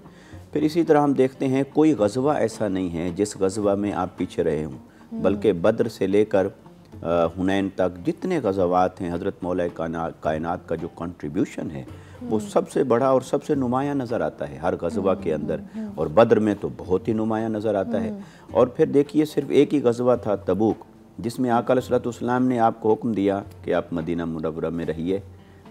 फिर इसी तरह हम देखते हैं कोई गज़वा ऐसा नहीं है जिस गज़वा में आप पीछे रहे हों, बल्कि बद्र से लेकर हुनैन तक जितने गज़वात हैं हज़रत मौला कायनात का जो कंट्रीब्यूशन है वो सबसे बड़ा और सबसे नुमायाँ नज़र आता है हर गज़वा के अंदर, और बद्र में तो बहुत ही नुमायाँ नज़र आता है। और फिर देखिए सिर्फ एक ही गज़वा था तबूक, जिसमें आका अलैहिस्सलाम ने आपको हुक्म दिया कि आप मदीना मुनव्वरा में रहिए।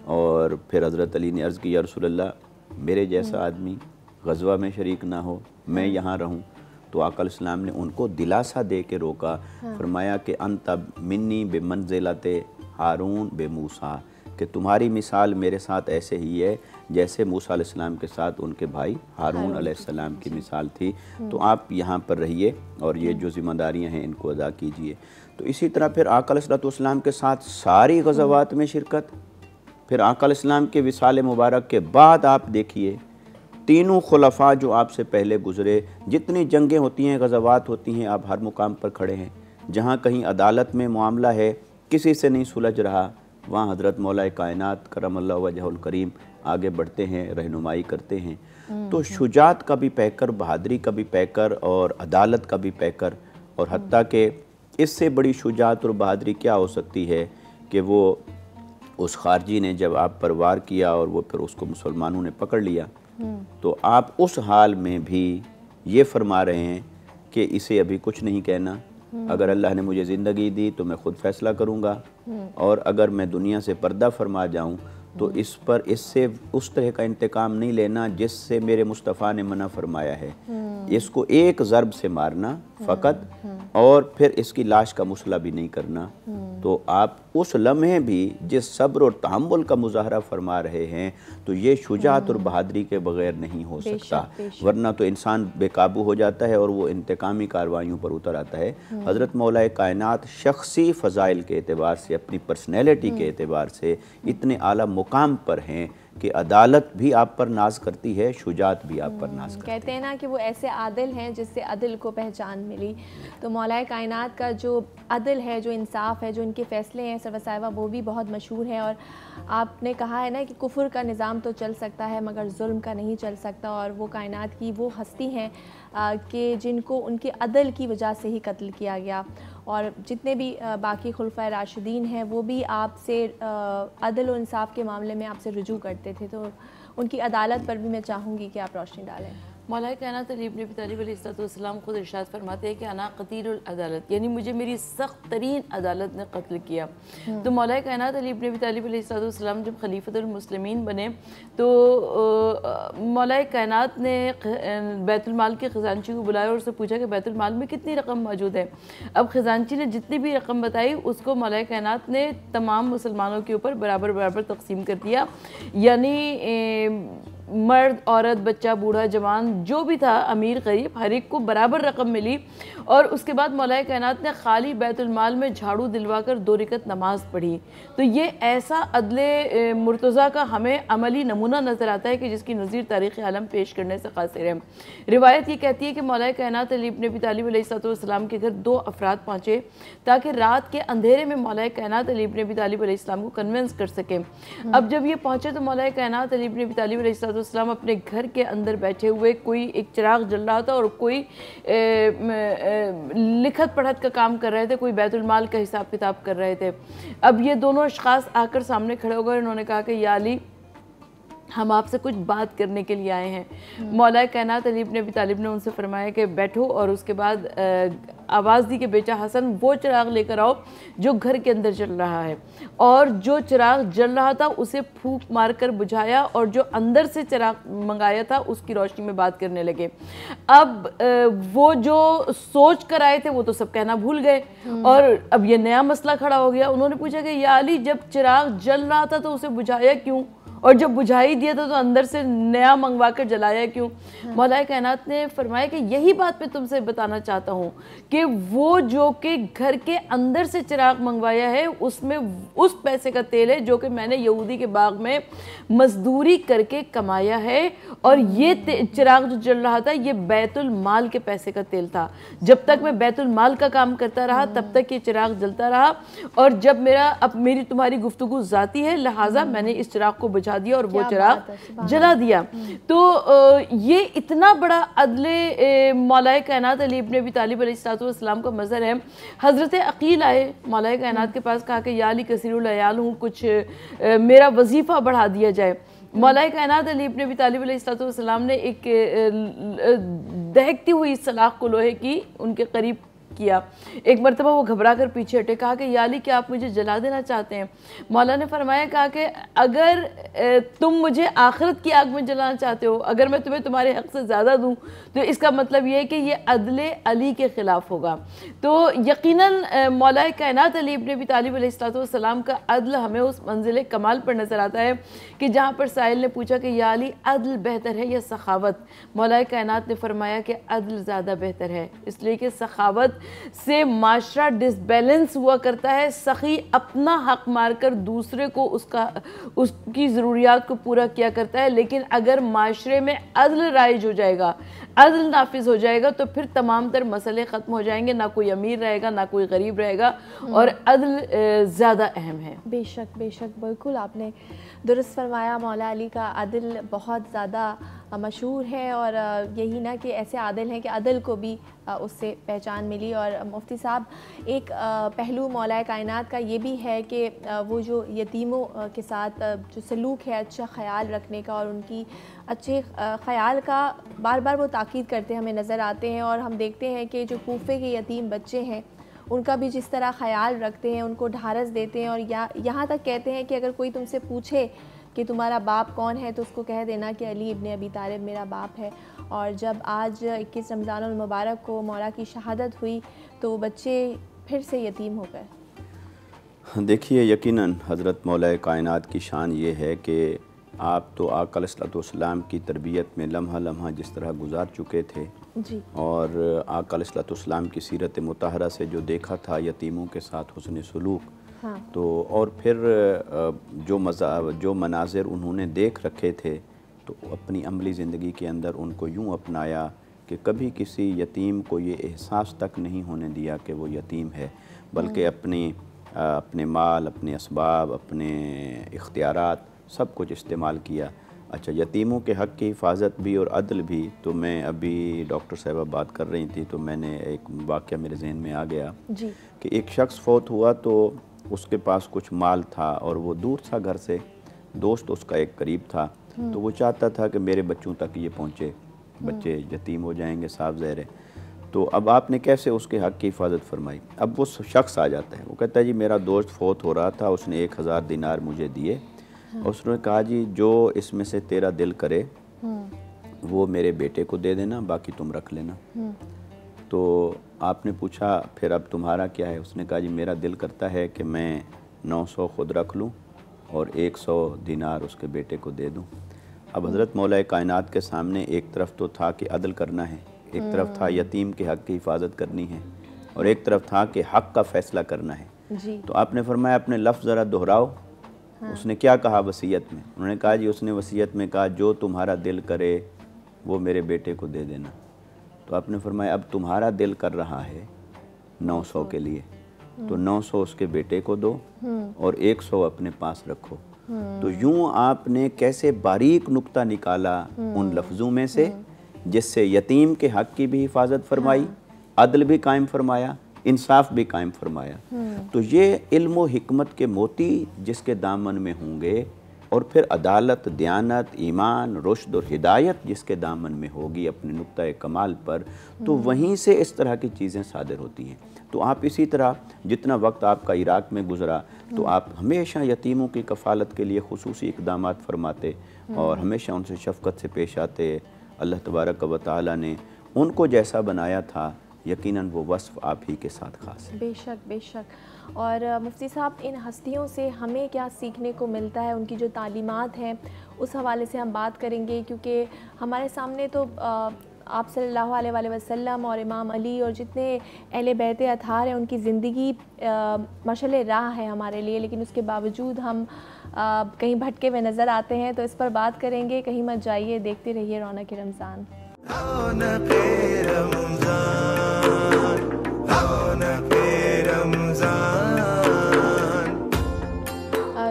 और फिर हज़रत अली ने अर्ज़ की या रसूलल्लाह मेरे जैसा आदमी गज़वा में शरीक ना हो, मैं यहाँ रहूँ। तो आका अलैहिस्सलाम ने उनको दिलासा दे के रोका, फरमाया कि अंत मिन्नी बेमंज़िलते हारून बे मूसा, कि तुम्हारी मिसाल मेरे साथ ऐसे ही है जैसे मूसा अलैहिस्सलाम के साथ उनके भाई हारून अलैहिस्सलाम की मिसाल थी। तो आप यहाँ पर रहिए और ये जो ज़िम्मेदारियाँ हैं इनको अदा कीजिए। तो इसी तरह फिर आका अलैहिस्सलाम के साथ सारी गज़वात में शिरकत, फिर आका अलैहिस्सलाम के विसाल मुबारक के बाद आप देखिए तीनों खुलफा जो आपसे पहले गुज़रे, जितनी जंगें होती हैं, गज़वात होती हैं, आप हर मुकाम पर खड़े हैं। जहाँ कहीं अदालत में मामला है, किसी से नहीं सुलझ रहा, वहाँ हज़रत मौला कायनात करमल्लाहु वजहुल करीम आगे बढ़ते हैं, रहनुमाई करते हैं। तो शुजात का भी पैकर, बहादरी का भी पैकर और अदालत का भी पैकर, और हत्ता के इससे बड़ी शुजात और बहादरी क्या हो सकती है कि वो उस खारजी ने जब आप पर वार किया और वो फिर उसको मुसलमानों ने पकड़ लिया, तो आप उस हाल में भी ये फरमा रहे हैं कि इसे अभी कुछ नहीं कहना, अगर अल्लाह ने मुझे ज़िंदगी दी तो मैं ख़ुद फ़ैसला करूँगा, और अगर मैं दुनिया से पर्दा फरमा जाऊँ तो इस पर इससे उस तरह का इंतकाम नहीं लेना जिससे मेरे मुस्तफ़ा ने मना फरमाया है। इसको एक ज़रब से मारना फ़कत, और फिर इसकी लाश का मुसला भी नहीं करना। तो आप उस लम्हे भी जिस सब्र और तहम्मुल का मुजाहरा फरमा रहे हैं, तो ये शुजात और बहादरी के बग़ैर नहीं हो सकता, वरना तो इंसान बेकाबू हो जाता है और वो इंतकामी कार्रवाइयों पर उतर आता है। हज़रत मौला कायनात शख्सी फ़ज़ाइल के एतबार से, अपनी पर्सनैलिटी के एतबार से इतने आला मुकाम पर हैं कि अदालत भी आप पर नाज करती है, शुजात भी आप पर नाज करती है। कहते हैं ना कि वो ऐसे आदिल हैं जिससे अदल को पहचान मिली। तो मौलाए कायनात का जो अदल है, जो इंसाफ है, जो इनके फ़ैसले हैं सरवसाहिबा, वो भी बहुत मशहूर है। और आपने कहा है ना कि कुफ्र का निज़ाम तो चल सकता है मगर जुल्म का नहीं चल सकता, और वो कायनात की वो हस्ती हैं कि जिनको उनके अदल की वजह से ही कत्ल किया गया। और जितने भी बाकी खुलफाए राशिदीन हैं वो भी आपसे अदल और इंसाफ के मामले में आपसे रुजू करते थे, तो उनकी अदालत पर भी मैं चाहूँगी कि आप रोशनी डालें। मौला कायनात अली इब्न अबी तालिब अलैहिस्सलाम खुद इरशाद फरमाते हैं कि अना क़तीलुल अदालत, यानी मुझे मेरी सख्त तरीन अदालत ने कत्ल किया। तो मौला कायनात अली इब्न अबी तालिब अलैहिस्सलाम जब खलीफतुल मुस्लिमीन बने तो मौला कायनात ने बैतुल माल के ख़जानची को बुलाया और उससे पूछा कि बैतुल माल में कितनी रकम मौजूद है। अब ख़जानची ने जितनी भी रकम बताई उसको मौला कायनात ने तमाम मुसलमानों के ऊपर बराबर बराबर तकसीम कर दिया, यानी मर्द, औरत, बच्चा, बूढ़ा, जवान, जो भी था, अमीर, गरीब, हर एक को बराबर रकम मिली। और उसके बाद मौलाए कायनात ने खाली बैतुल माल में झाड़ू दिलवाकर 2 रकअत नमाज पढ़ी। तो ये ऐसा अदले मुर्तज़ा का हमें अमली नमूना नज़र आता है कि जिसकी नज़ीर तारीख़ आलम पेश करने से क़ासिर है। रिवायत ये कहती है कि मौलाए कायनात अली इब्न अबी तालिब अलैहिस्सलाम के घर 2 अफराद पहुँचे ताकि रात के अंधेरे में मौलाए कायनात अली इब्न अबी तालिब अलैहिस्सलाम को कन्विंस कर सकें। अब जब ये पहुँचे तो मौलाए कायनात अली इब्न अबी तालिब अलैहिस्सलाम अपने घर के अंदर बैठे हुए, कोई एक चिराग जल रहा था और कोई लिखत पढ़त का काम कर रहे थे, कोई बैतुल माल का हिसाब किताब कर रहे थे। अब ये दोनों अशख़ास आकर सामने खड़े हो गए। उन्होंने कहा कि या अली, हम आपसे कुछ बात करने के लिए आए हैं। मौला कायनात अली इब्न अबी तालिब ने उनसे फरमाया कि बैठो, और उसके बाद आवाज़ दी कि बेटा हसन, वो चिराग लेकर आओ जो घर के अंदर जल रहा है। और जो चिराग जल रहा था उसे फूंक मारकर बुझाया, और जो अंदर से चिराग मंगाया था उसकी रोशनी में बात करने लगे। अब वो जो सोच कर आए थे वो तो सब कहना भूल गए, और अब ये नया मसला खड़ा हो गया। उन्होंने पूछा कि या अली, जब चिराग जल रहा था तो उसे बुझाया क्यों, और जब बुझा ही दिया था तो अंदर से नया मंगवा कर जलाया क्यों? मौला कायनात ने फरमाया कि यही बात मैं तुमसे बताना चाहता हूँ कि वो जो कि घर के अंदर से चिराग मंगवाया है उसमें उस पैसे का तेल है जो कि मैंने यहूदी के बाग में मजदूरी करके कमाया है, और ये चिराग जो जल रहा था ये बैतुल माल के पैसे का तेल था। जब तक मैं बैतुल माल का काम करता रहा तब तक ये चिराग जलता रहा, और जब मेरी तुम्हारी गुफ्तगू ज़ाती है लिहाजा मैंने इस चिराग को बुझा दिया और वो चिराग जला दिया। तो ये इतना बड़ा अदले मौलाए कायनात अली इब्न अबी तालिब अलैहिस्सलाम का मज़हर है। हज़रत अकील आए मौलाए कायनात के पास, कहा कि या अली कसीरुल अयाल हूँ, कुछ मेरा वजीफ़ा बढ़ा दिया जाए। मौलाए कायनात अली इब्न अबी तालिब अलैहिस्सलाम ने एक दहकती हुई सलाख को लोहे की उनके करीब किया। एक मरतबा वो घबरा कर पीछे हटे, कहा कि या अली, क्या आप मुझे जला देना चाहते हैं? मौला ने फरमाया, कहा कि अगर तुम मुझे आखिरत की आग में जलाना चाहते हो, अगर मैं तुम्हें तुम्हारे हक़ से ज़्यादा दूं तो इसका मतलब ये है कि ये अदले अली के ख़िलाफ़ होगा। तो यकीनन मौला कायनात अली इब्न अबी तालिब अलैहिस्सलाम का अदल हमें उस मंजिल कमाल पर नज़र आता है कि जहाँ पर साइल ने पूछा कि या अली, अदल बेहतर है या सखावत? मौला कायनात ने फरमाया कि अदल ज़्यादा बेहतर है, इसलिए कि सखावत से माशरा डिसबैलेंस हुआ करता है। सखी अपना हक मारकर दूसरे को उसकी ज़रूरियात को पूरा किया करता है, लेकिन अगर माशरे में अदल राइज हो जाएगा, अदल नाफिज हो जाएगा, तो फिर तमाम तर मसले ख़त्म हो जाएंगे। ना कोई अमीर रहेगा, ना कोई गरीब रहेगा, और अदल ज़्यादा अहम है। बेशक बेशक, बिल्कुल आपने दुरुस्त फरमाया। मौला अली का अदल बहुत ज़्यादा मशहूर है, और यही ना कि ऐसे आदिल हैं कि अदल को भी उससे पहचान मिली। और मुफ्ती साहब, एक पहलू मौला कायनात का ये भी है कि वो जो यतीमों के साथ जो सलूक है, अच्छा ख्याल रखने का और उनकी अच्छे ख्याल का बार बार वो ताकीद करते हमें नज़र आते हैं। और हम देखते हैं कि जो कूफे के यतीम बच्चे हैं उनका भी जिस तरह ख्याल रखते हैं, उनको ढारस देते हैं, और यहाँ तक कहते हैं कि अगर कोई तुमसे पूछे कि तुम्हारा बाप कौन है तो उसको कह देना कि अली इब्न अबी तालिब मेरा बाप है। और जब आज 21 रमज़ानुल मुबारक को मौला की शहादत हुई तो बच्चे फिर से यतीम हो गए। देखिए, यकीनन हज़रत मौला कायनात की शान ये है कि आप तो आका अलैहिस्सलाम की तरबियत में लम्हा लम्हा जिस तरह गुजार चुके थे जी, और आका अलैहिस्सलाम की सीरत मुतहरा से जो देखा था यतीमों के साथ हुस्न सलूक, हाँ, तो और फिर जो मनाजिर उन्होंने देख रखे थे तो अपनी अमली ज़िंदगी के अंदर उनको यूँ अपनाया कि कभी किसी यतीम को ये एहसास तक नहीं होने दिया कि वो यतीम है, बल्कि अपने माल, अपने असबाब, अपने इख्तियारात सब कुछ इस्तेमाल किया। अच्छा, यतीमों के हक़ की हिफाजत भी और अदल भी, तो मैं अभी डॉक्टर साहबा बात कर रही थी तो मैंने एक वाक़या मेरे जहन में आ गया जी, कि एक शख्स फौत हुआ तो उसके पास कुछ माल था और वो दूर था घर से, दोस्त उसका एक करीब था, तो वो चाहता था कि मेरे बच्चों तक ये पहुँचे, बच्चे यतीम हो जाएंगे, साफ ज़ाहिर है। तो अब आपने कैसे उसके हक़ की हिफाजत फरमाई? अब वो शख्स आ जाता है, वो कहता है जी मेरा दोस्त फौत हो रहा था, उसने 1000 दिनार मुझे दिए, उसने कहा जी जो इसमें से तेरा दिल करे वो मेरे बेटे को दे देना, बाकी तुम रख लेना। तो आपने पूछा फिर अब तुम्हारा क्या है? उसने कहा जी मेरा दिल करता है कि मैं 900 ख़ुद रख लूँ और 100 दिनार उसके बेटे को दे दूँ। अब हज़रत मौला कायनात के सामने एक तरफ तो था कि अदल करना है, एक तरफ था यतीम के हक़ की हिफाजत करनी है, और एक तरफ था कि हक़ का फ़ैसला करना है जी। तो आपने फरमाया अपने लफ्ज़ ज़रा दोहराओ। उसने क्या कहा वसीयत में? उन्होंने कहा जी उसने वसीयत में कहा जो तुम्हारा दिल करे वो मेरे बेटे को दे देना। तो आपने फरमाया अब तुम्हारा दिल कर रहा है 900 के लिए, तो 900 उसके बेटे को दो और 100 अपने पास रखो। तो यूँ आपने कैसे बारीक नुक्ता निकाला उन लफ्ज़ों में से, जिससे यतीम के हक़ की भी हिफाजत फरमाई, अदल भी कायम फरमाया, इंसाफ भी कायम फरमाया। तो ये इल्म व हिकमत के मोती जिसके दामन में होंगे, और फिर अदालत, दयानत, ईमान, रुश्द और हिदायत जिसके दामन में होगी अपने नुक्ता कमाल पर, तो वहीं से इस तरह की चीज़ें सादिर होती हैं। तो आप इसी तरह जितना वक्त आपका इराक़ में गुज़रा तो आप हमेशा यतीमों की कफ़ालत के लिए खुसूसी इक़दामात फरमाते और हमेशा उनसे शफ़क़त से पेश आते। अल्लाह तबारक व तआला ने उनको जैसा बनाया था, यकीनन वो वस्फ़ आप ही के साथ ख़ास है। बेशक बेशक। और मुफ्ती साहब, इन हस्तियों से हमें क्या सीखने को मिलता है, उनकी जो तालीमात हैं उस हवाले से हम बात करेंगे, क्योंकि हमारे सामने तो आप सल्लल्लाहु अलैहि वसल्लम और इमाम अली और जितने अहले बैत अताहर हैं उनकी ज़िंदगी मशाल राह है हमारे लिए, लेकिन उसके बावजूद हम कहीं भटके हुए नज़र आते हैं। तो इस पर बात करेंगे, कहीं मत जाइए, देखते रहिए रौनक रमज़ान।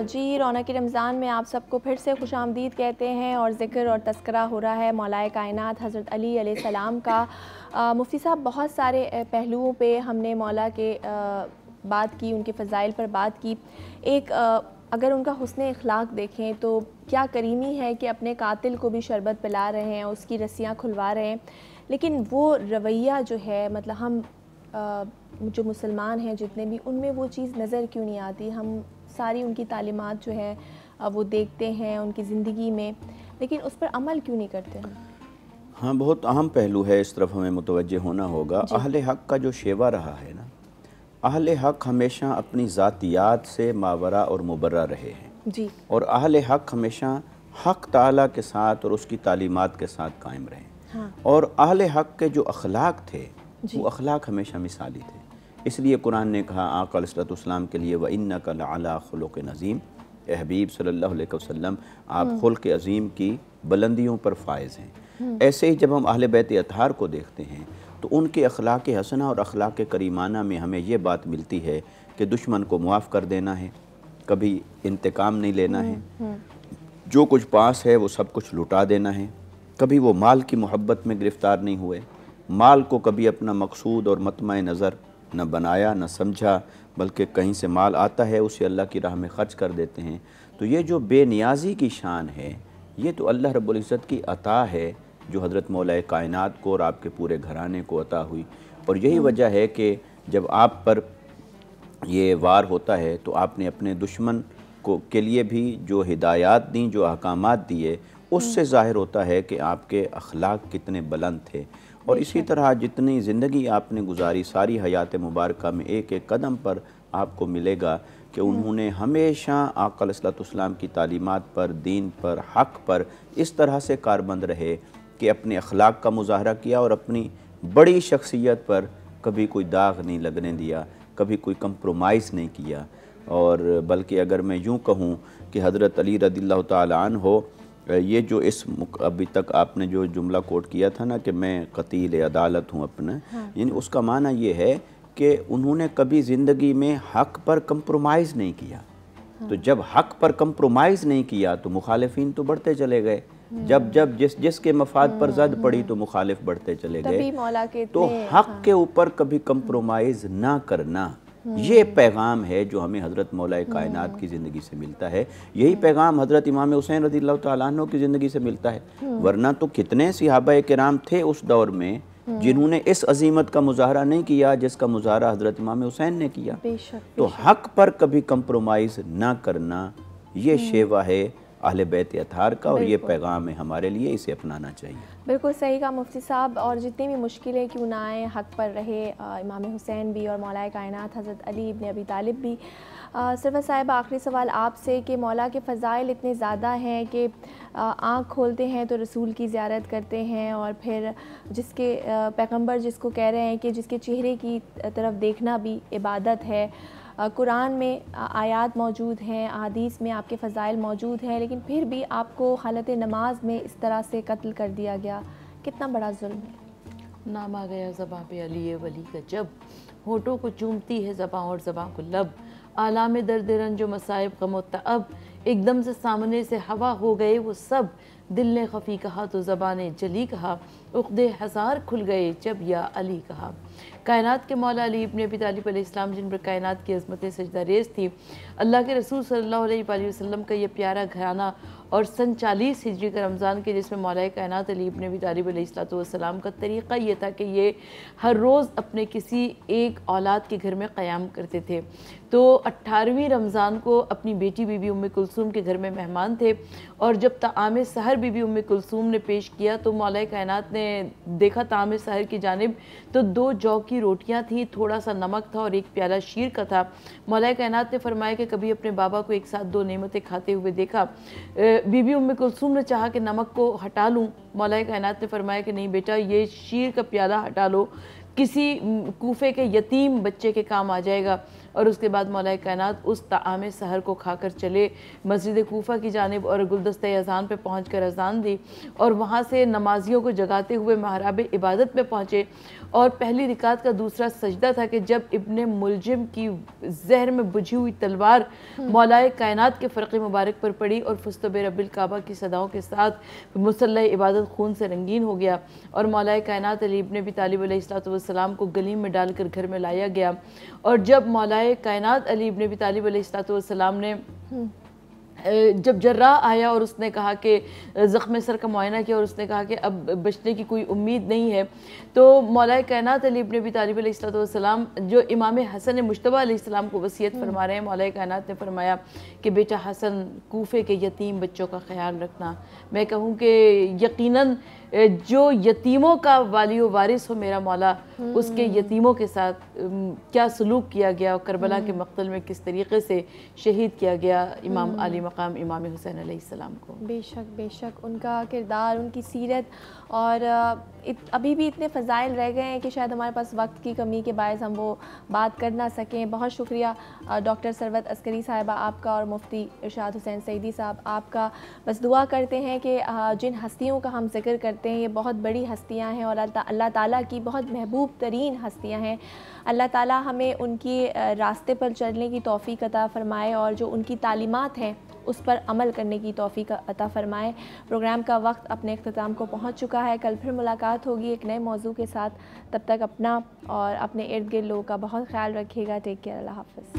जी, रौनक रमज़ान में आप सबको फिर से खुशामदीद कहते हैं और ज़िक्र और तस्करा हो रहा है मौलाए कायनात हज़रत अली अलैहिस्सलाम का। मुफ्ती साहब, बहुत सारे पहलुओं पे हमने मौला के बात की, उनके फ़ज़ाइल पर बात की। एक अगर उनका हुस्न इखलाक देखें तो क्या करीमी है कि अपने कातिल को भी शरबत पिला रहे हैं, उसकी रस्सियाँ खुलवा रहे हैं, लेकिन वो रवैया जो है, मतलब हम जो मुसलमान हैं जितने भी, उनमें वो चीज़ नज़र क्यों नहीं आती? हम सारी उनकी तालीमात जो है वो देखते हैं उनकी ज़िंदगी में, लेकिन उस पर अमल क्यों नहीं करते हैं? हाँ, बहुत अहम पहलू है, इस तरफ हमें मुतवज्जे होना होगा। अहले हक़ का जो शेवा रहा है ना, अहले हक़ हमेशा अपनी ज़ातियात से मावरा और मुबर्रा रहे हैं जी, और अहले हक़ हमेशा हक़ ताला के साथ और उसकी तालीमात के साथ कायम रहे। हाँ, और अहले हक़ के जो अखलाक थे वो अखलाक हमेशा मिसाली थे। इसलिए कुरान ने कहा आका अलैहिस्सलाम के लिए व इन्नका लअला खुलुक़िन अज़ीम, ए हबीब सल्लल्लाहु अलैहि वसल्लम आप खुल्क़ अज़ीम की बुलंदियों पर फायज़ हैं। ऐसे ही जब हम अहले बैत अतहार को देखते हैं तो उनके अखलाक हसना और अखलाक करीमाना में हमें ये बात मिलती है कि दुश्मन को मुआफ़ कर देना है, कभी इंतकाम नहीं लेना है, जो कुछ पास है वो सब कुछ लुटा देना है, कभी वो माल की मोहब्बत में गिरफ़्तार नहीं हुए, माल को कभी अपना मकसूद और मतमा नज़र न बनाया न समझा, बल्कि कहीं से माल आता है उसे अल्लाह की राह में ख़र्च कर देते हैं। तो ये जो बेनियाज़ी की शान है ये तो अल्लाह रब्बुल इज़्ज़त की अता है जो हज़रत मौला कायनात को और आपके पूरे घराने को अता हुई। और यही वजह है कि जब आप पर ये वार होता है तो आपने अपने दुश्मन को के लिए भी जो हिदायत दी, जो अहकामात दिए, उससे ज़ाहिर होता है कि आपके अखलाक कितने बुलंद थे। और इसी तरह जितनी ज़िंदगी आपने गुजारी, सारी हयात मुबारक में एक एक कदम पर आपको मिलेगा कि उन्होंने हमेशा आका अलैहिस्सलाम की तालीमात पर, दीन पर, हक़ पर इस तरह से कारबंद रहे कि अपने अखलाक का मुज़ाहरा किया और अपनी बड़ी शख्सियत पर कभी कोई दाग नहीं लगने दिया, कभी कोई कंप्रोमाइज़ नहीं किया। और बल्कि अगर मैं यूँ कहूँ कि हज़रत अली रज़ियल्लाहु ताला अन्हो, ये जो इस अभी तक आपने जो जुमला कोट किया था ना कि मैं कतील अदालत हूँ अपना, यानी उसका माना ये है कि उन्होंने कभी ज़िंदगी में हक़ पर कंप्रोमाइज़ नहीं किया। तो जब हक़ पर कंप्रोमाइज़ नहीं किया तो मुखालिफिन तो बढ़ते चले गए, जब जब जिसके मफाद पर ज़द पड़ी तो मुखालिफ बढ़ते चले गए। तो हक़ के ऊपर कभी कंप्रोमाइज़ ना करना, ये पैगाम है जो हमें हज़रत मौला कायनात की ज़िंदगी से मिलता है। यही पैगाम हज़रत इमाम हुसैन रज़ियल्लाहु ताला अन्हु की ज़िंदगी से मिलता है। वरना तो कितने सहाबा किराम थे उस दौर में जिन्होंने इस अजीमत का मुजाहरा नहीं किया जिसका मुजाहरा हज़रत इमाम हुसैन ने किया। तो हक़ पर कभी कंप्रोमाइज़ ना करना, ये शेवा है अहले बैत अतहार का और ये पैगाम है हमारे लिए, इसे अपनाना चाहिए। बिल्कुल सही कहा मुफ्ती साहब। और जितनी भी मुश्किलें क्यों ना आए, हक़ पर रहे इमाम हुसैन भी और मौला कायनात हज़रत अली इब्न अबी तालिब भी। सरवर साहिब, आखिरी सवाल आपसे कि मौला के फ़ज़ाइल इतने ज़्यादा हैं कि आँख खोलते हैं तो रसूल की ज़ियारत करते हैं, और फिर जिसके पैगम्बर जिसको कह रहे हैं कि जिसके चेहरे की तरफ देखना भी इबादत है। कुरान में आयात मौजूद हैं, अहादीस में आपके फ़ज़ाइल मौजूद हैं, लेकिन फिर भी आपको हालत नमाज में इस तरह से कत्ल कर दिया गया। कितना बड़ा जुल्म है। नाम आ गया ज़बां पे अली वली का जब, होठों को चूमती है ज़बां और ज़बां को लब, आलाम दर्द रंजो मसाइब गम तअब, एकदम से सामने से हवा हो गए वो सब, दिल ने खफ़ी कहा तो ज़बान ने जली कहा, उक़्दे हज़ार खुल गए जब या अली कहा। कायनात के मौला अली इब्न अबी तालिब अलैहिस्सलाम जिन पर कायनात की अज़मतें सजदा रेज़ थी, अल्लाह के रसूल सल्लल्लाहु अलैहि वसल्लम का ये प्यारा घराना और सन 40 हिजरी का रमज़ान के जिसमें मौला कायनात अली इब्न अबी तालिब अलैहिस्सलाम का तरीक़ा ये था कि ये हर रोज़ अपने किसी एक औलाद के घर में क़याम करते थे। तो 18वीं रमज़ान को अपनी बेटी बीबी उम्मे कुलसूम के घर में मेहमान थे, और जब ताआम सहर बीबी उम्मे कुलसूम ने पेश किया तो मौला कायनात ने देखा ताआम सहर की जानिब तो 2 जौ की रोटियां थी, थोड़ा सा नमक था और एक प्याला शीर का था। मौला कायनात ने फरमाया कि कभी अपने बाबा को एक साथ 2 नेमतें खाते हुए देखा। बीबी उम्मे कुलसूम ने चाहा कि नमक को हटा लूँ, मौला कायनात ने फरमाया कि नहीं बेटा, ये शीर का प्याला हटा लो, किसी कूफे के यतीम बच्चे के काम आ जाएगा। और उसके बाद मौला कायनात उस ताआम सहर को खाकर चले मस्जिद कूफा की जानिब और गुलदस्ते अज़ान पे पहुंचकर अज़ान दी, और वहाँ से नमाजियों को जगाते हुए महराब इबादत में पहुँचे। और पहली रिकात का दूसरा सजदा था कि जब इब्ने मुलजिम की जहर में बुझी हुई तलवार मौला कायनात के फ़र्क़ मुबारक पर पड़ी और फुस्तबे रब्बिल काबा की सदाओं के साथ मुसल्ला इबादत खून से रंगीन हो गया, और मौला कायनात अली इब्न अबी तालिब अलैहिस्सलाम को गलीम में डालकर घर में लाया गया। और जब मौला कायनात अली इब्न अबी तालिब अलैहिस्सलाम ने जब जर्राह आया और उसने कहा कि ज़ख्म सर का मुआयना किया और उसने कहा कि अब बचने की कोई उम्मीद नहीं है, तो मौला कायनात अली इब्न अबी तालिब अलैहिस्सलाम जो इमाम हसन मुश्तबा अलैहिस्सलाम को वसीयत फरमा रहे हैं, मौला कायनात ने फरमाया कि बेटा हसन, कूफे के यतीम बच्चों का ख्याल रखना। मैं कहूँ कि यकीनन जो यतीमों का वाली व वारिस हो मेरा मौला, उसके यतीमों के साथ क्या सलूक किया गया और करबला के मक़तल में किस तरीक़े से शहीद किया गया इमाम अली मकाम इमाम हुसैन अलैहिस्सलाम को। बेशक उनका किरदार, उनकी सीरत और अभी भी इतने फ़ज़ाइल रह गए हैं कि शायद हमारे पास वक्त की कमी के बायस हम वो बात कर ना सकें। बहुत शुक्रिया डॉक्टर सरवत अस्करी साहिबा आपका और मुफ्ती इरशाद हुसैन सईदी साहब आपका। बस दुआ करते हैं कि जिन हस्तियों का हम जिक्र करते हैं ये बहुत बड़ी हस्तियाँ हैं और अल्लाह ताला की बहुत महबूब तरीन हस्तियाँ हैं। अल्लाह ताला हमें उनकी रास्ते पर चलने की तौफ़ीक़ अता फ़रमाए और जो उनकी तालीमात हैं उस पर अमल करने की तौफ़ीक़ अता फ़रमाए। प्रोग्राम का वक्त अपने इख्तिताम को पहुँच चुका है। कल फिर मुलाकात होगी एक नए मौजू के साथ। तब तक अपना और अपने इर्द गिर्द लोगों का बहुत ख्याल रखिएगा। टेक केयर, अल्लाह हाफ़िज़।